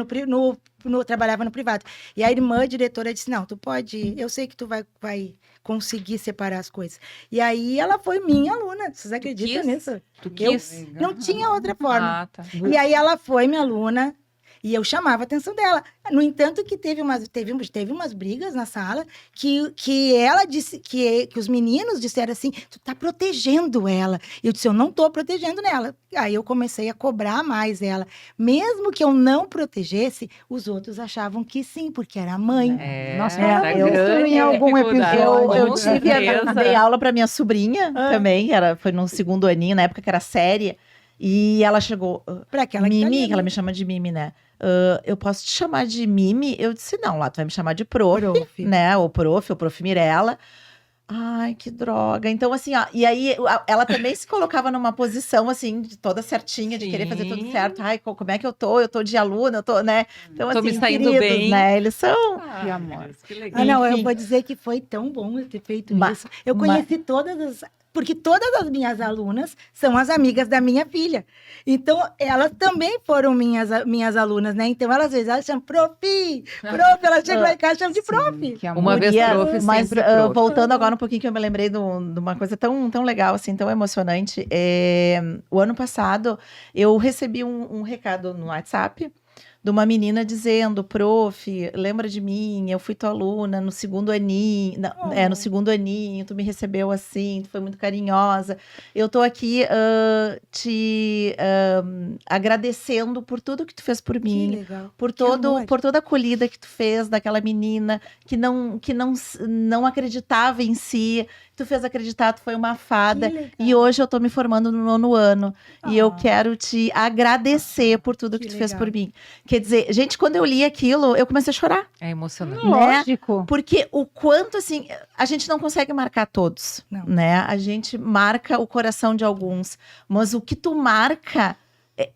S3: trabalhava no privado. E a irmã diretora disse: não, tu pode, eu sei que tu vai conseguir separar as coisas. E aí ela foi minha aluna. Vocês acreditam
S2: quis?
S3: nisso?
S2: Tu
S3: Eu
S2: quis?
S3: não tinha outra forma.
S2: Ah, tá.
S3: E aí ela foi minha aluna e eu chamava a atenção dela. No entanto, que teve umas brigas na sala que ela disse, que os meninos disseram assim: tu tá protegendo ela. E eu disse: eu não tô protegendo nela. Aí eu comecei a cobrar mais ela. Mesmo que eu não protegesse, os outros achavam que sim, porque era a mãe.
S2: É,
S1: Nós
S2: era
S1: falamos isso
S2: grande
S1: em algum
S2: dificuldade.
S1: episódio.
S4: eu
S2: Com
S4: dei
S2: certeza.
S4: aula para minha sobrinha também, foi no 2º aninho, na época que era série. E ela chegou,
S3: Para aquela que tá
S4: Mimi,
S3: ali,
S4: que ela me chama de Mimi, né? Eu posso te chamar de Mimi? Eu disse, não, lá tu vai me chamar de prof,
S3: Prof.
S4: né? Ou prof Mirella. Ai, que droga. Então, assim, ó, e aí ela também se colocava numa posição, assim, de toda certinha, de querer fazer tudo
S2: Sim.
S4: certo. Ai, como é que eu tô? Eu tô de aluna, eu tô, né? Então,
S2: Tô
S4: assim,
S2: me saindo
S4: queridos,
S2: bem.
S4: né? Eles são...
S2: Ah,
S1: Que amor.
S2: Deus, que legal.
S3: Ah, não, eu
S4: Enfim.
S3: vou dizer que foi tão bom eu ter feito
S4: Ma-
S3: isso. Eu conheci todas Porque todas as minhas alunas são as amigas da minha filha. Então, elas também foram minhas alunas, né? Então, às vezes, elas chamam prof, elas chegam lá em casa e chamam de prof.
S1: Sim, que
S2: Uma vez
S4: Guria,
S2: prof,
S4: mas
S2: sempre prof.
S4: voltando agora um pouquinho, que eu me lembrei de uma coisa tão legal, assim, tão emocionante. O ano passado, eu recebi um recado no WhatsApp de uma menina dizendo, prof, lembra de mim, eu fui tua aluna no segundo aninho, no segundo aninho, tu me recebeu assim, tu foi muito carinhosa. Eu tô aqui te agradecendo por tudo que tu fez por
S3: Que
S4: mim,
S3: legal.
S4: por
S3: Que amor.
S4: toda a acolhida que tu fez daquela menina que não acreditava em si, tu fez acreditar, tu foi uma fada.
S3: Que legal.
S4: E hoje eu tô me formando no 9º ano. E eu
S3: Ah.
S4: quero te agradecer por tudo que
S3: Que
S4: tu fez
S3: legal.
S4: por mim. Quer dizer, gente, quando eu li aquilo, eu comecei a chorar.
S2: É emocionante.
S1: Lógico.
S4: Porque o quanto, assim, a gente não consegue marcar todos,
S3: Não.
S4: né? A gente marca o coração de alguns. Mas o que tu marca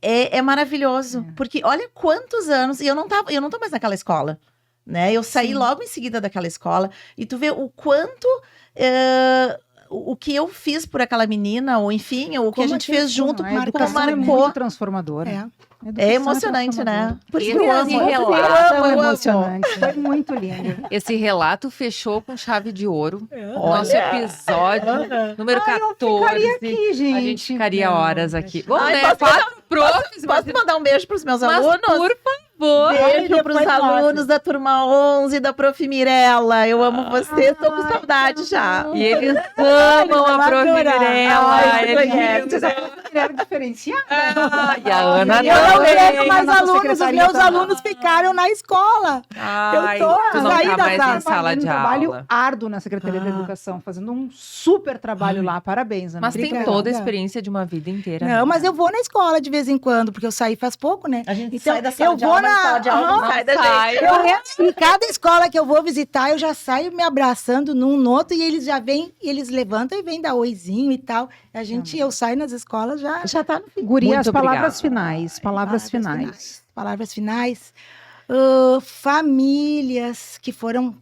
S4: é maravilhoso. Porque olha quantos anos... E eu não tô mais naquela escola, né? Eu saí
S3: Sim.
S4: logo em seguida daquela escola. E tu vê o quanto... o que eu fiz por aquela menina, ou enfim, o que a
S3: Como
S4: gente
S3: aquilo
S4: fez junto,
S1: A
S3: marcou,
S1: educação é
S4: marcou.
S1: muito transformadora.
S3: É.
S1: A educação
S4: É emocionante, né?
S1: transformadora.
S4: Por isso
S2: Esse
S4: que eu amo.
S2: relato-
S1: Educação
S4: eu amo.
S1: emocionante. Foi muito lindo.
S2: Esse relato fechou com chave de ouro.
S4: Olha.
S2: Nosso episódio número 14.
S1: Ficaria aqui, gente.
S2: A gente ficaria horas aqui. Vamos,
S4: Ai,
S2: né?
S4: posso
S2: 4 profs,
S4: Posso
S2: mas,
S4: mandar um beijo pros meus
S2: mas
S4: alunos?
S2: por favor.
S4: Beijo
S3: Depois
S4: pros
S3: mostra.
S4: alunos da turma 11 da Prof. Mirella. Eu amo vocês, tô com saudade já.
S2: E eles amam a
S3: vai
S2: Prof.
S3: adorar.
S2: Mirella.
S4: Ai,
S2: é
S4: conhece.
S2: lindo.
S1: Era diferenciada.
S2: E a Ana
S3: Eu não
S2: também.
S3: vejo mais
S1: Nossa
S3: alunos, os
S1: secretaria
S3: meus
S1: tá-
S3: alunos ficaram na escola.
S2: Ai,
S3: Eu tô
S2: tu não
S3: saí
S2: tá
S3: da
S2: mais
S3: sala,
S2: em sala de
S1: um trabalho
S2: aula.
S1: árduo na Secretaria da Educação, fazendo um super trabalho lá. Parabéns, Ana.
S2: Mas tem
S3: Obrigada.
S2: toda a experiência de uma vida inteira.
S3: Não,
S2: né?
S3: mas eu vou na escola de vez em quando, porque eu saí faz pouco, né?
S4: A gente
S3: Então,
S4: sai da sala
S3: eu
S4: de
S3: vou
S4: aula, mas
S3: na-
S4: sala de aula não
S3: Aham.
S4: sai da
S2: Sai.
S4: gente.
S3: Em cada escola que eu vou visitar, eu já saio me abraçando num no outro e eles já vêm, eles levantam e vêm dar oizinho e tal. Eu saio nas escolas já.
S4: Já tá no fim.
S1: Guria, as
S2: Muito
S1: palavras
S2: obrigada.
S1: finais. Palavras finais.
S3: Palavras finais. Famílias que foram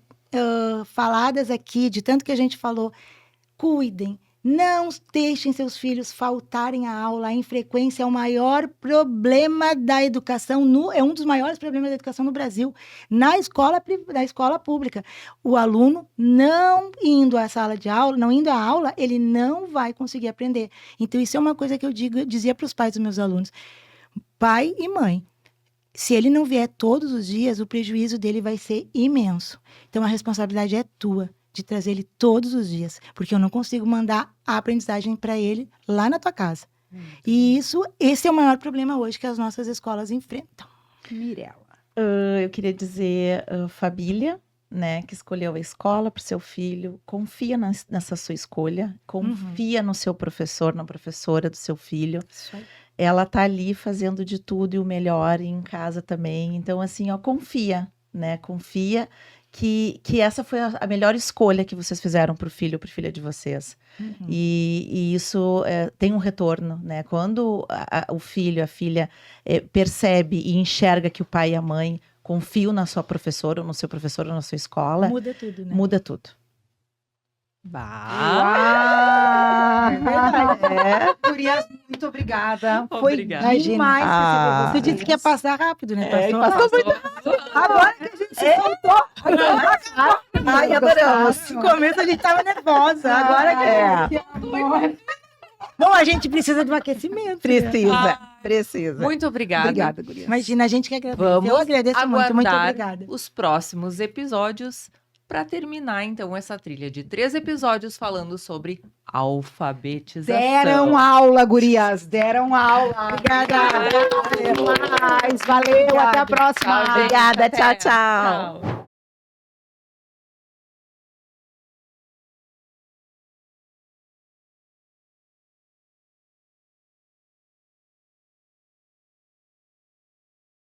S3: faladas aqui, de tanto que a gente falou, cuidem. Não deixem seus filhos faltarem à aula. A infrequência é o maior problema da educação, é um dos maiores problemas da educação no Brasil. Na escola pública, o aluno não indo à sala de aula, não indo à aula, ele não vai conseguir aprender. Então, isso é uma coisa que eu dizia para os pais dos meus alunos. Pai e mãe, se ele não vier todos os dias, o prejuízo dele vai ser imenso. Então, a responsabilidade é tua, de trazer ele todos os dias, porque eu não consigo mandar a aprendizagem para ele lá na tua casa. E esse é o maior problema hoje que as nossas escolas enfrentam.
S1: Mirella.
S4: Eu queria dizer, família, né, que escolheu a escola para o seu filho, confia nessa sua escolha, confia no seu professor, na professora do seu filho.
S3: Isso aí.
S4: Ela tá ali fazendo de tudo e o melhor, e em casa também. Então, assim, ó, confia, né? Confia que essa foi a melhor escolha que vocês fizeram para o filho ou para a filha de vocês. E isso tem um retorno, né? Quando o filho, a filha percebe e enxerga que o pai e a mãe confiam na sua professora, ou no seu professor, ou na sua escola,
S3: Muda tudo, né?
S4: muda tudo.
S1: Ah,
S3: É verdade.
S1: Gurias, muito obrigada.
S2: Obrigada.
S1: Foi demais
S4: Ah.
S1: receber
S3: Você disse que ia passar rápido, né?
S4: É,
S3: Passou.
S4: passou
S3: Agora que a gente se soltou.
S4: Ai, adoramos.
S3: No começo a gente tava nervosa. Agora que... Bom, a gente precisa de um aquecimento.
S4: Precisa.
S2: Muito obrigada.
S1: Obrigada, Gurias.
S3: Imagina, a gente que agradece.
S2: Vamos
S3: Eu agradeço muito
S2: aguardar
S3: obrigada.
S2: os próximos episódios para terminar, então, essa trilha de 3 episódios falando sobre alfabetização.
S1: Deram aula, gurias. Deram aula.
S3: Obrigada.
S1: Valeu, até a próxima.
S2: Tchau, gente.
S4: Obrigada,
S2: Até.
S4: tchau, tchau.
S2: Tchau.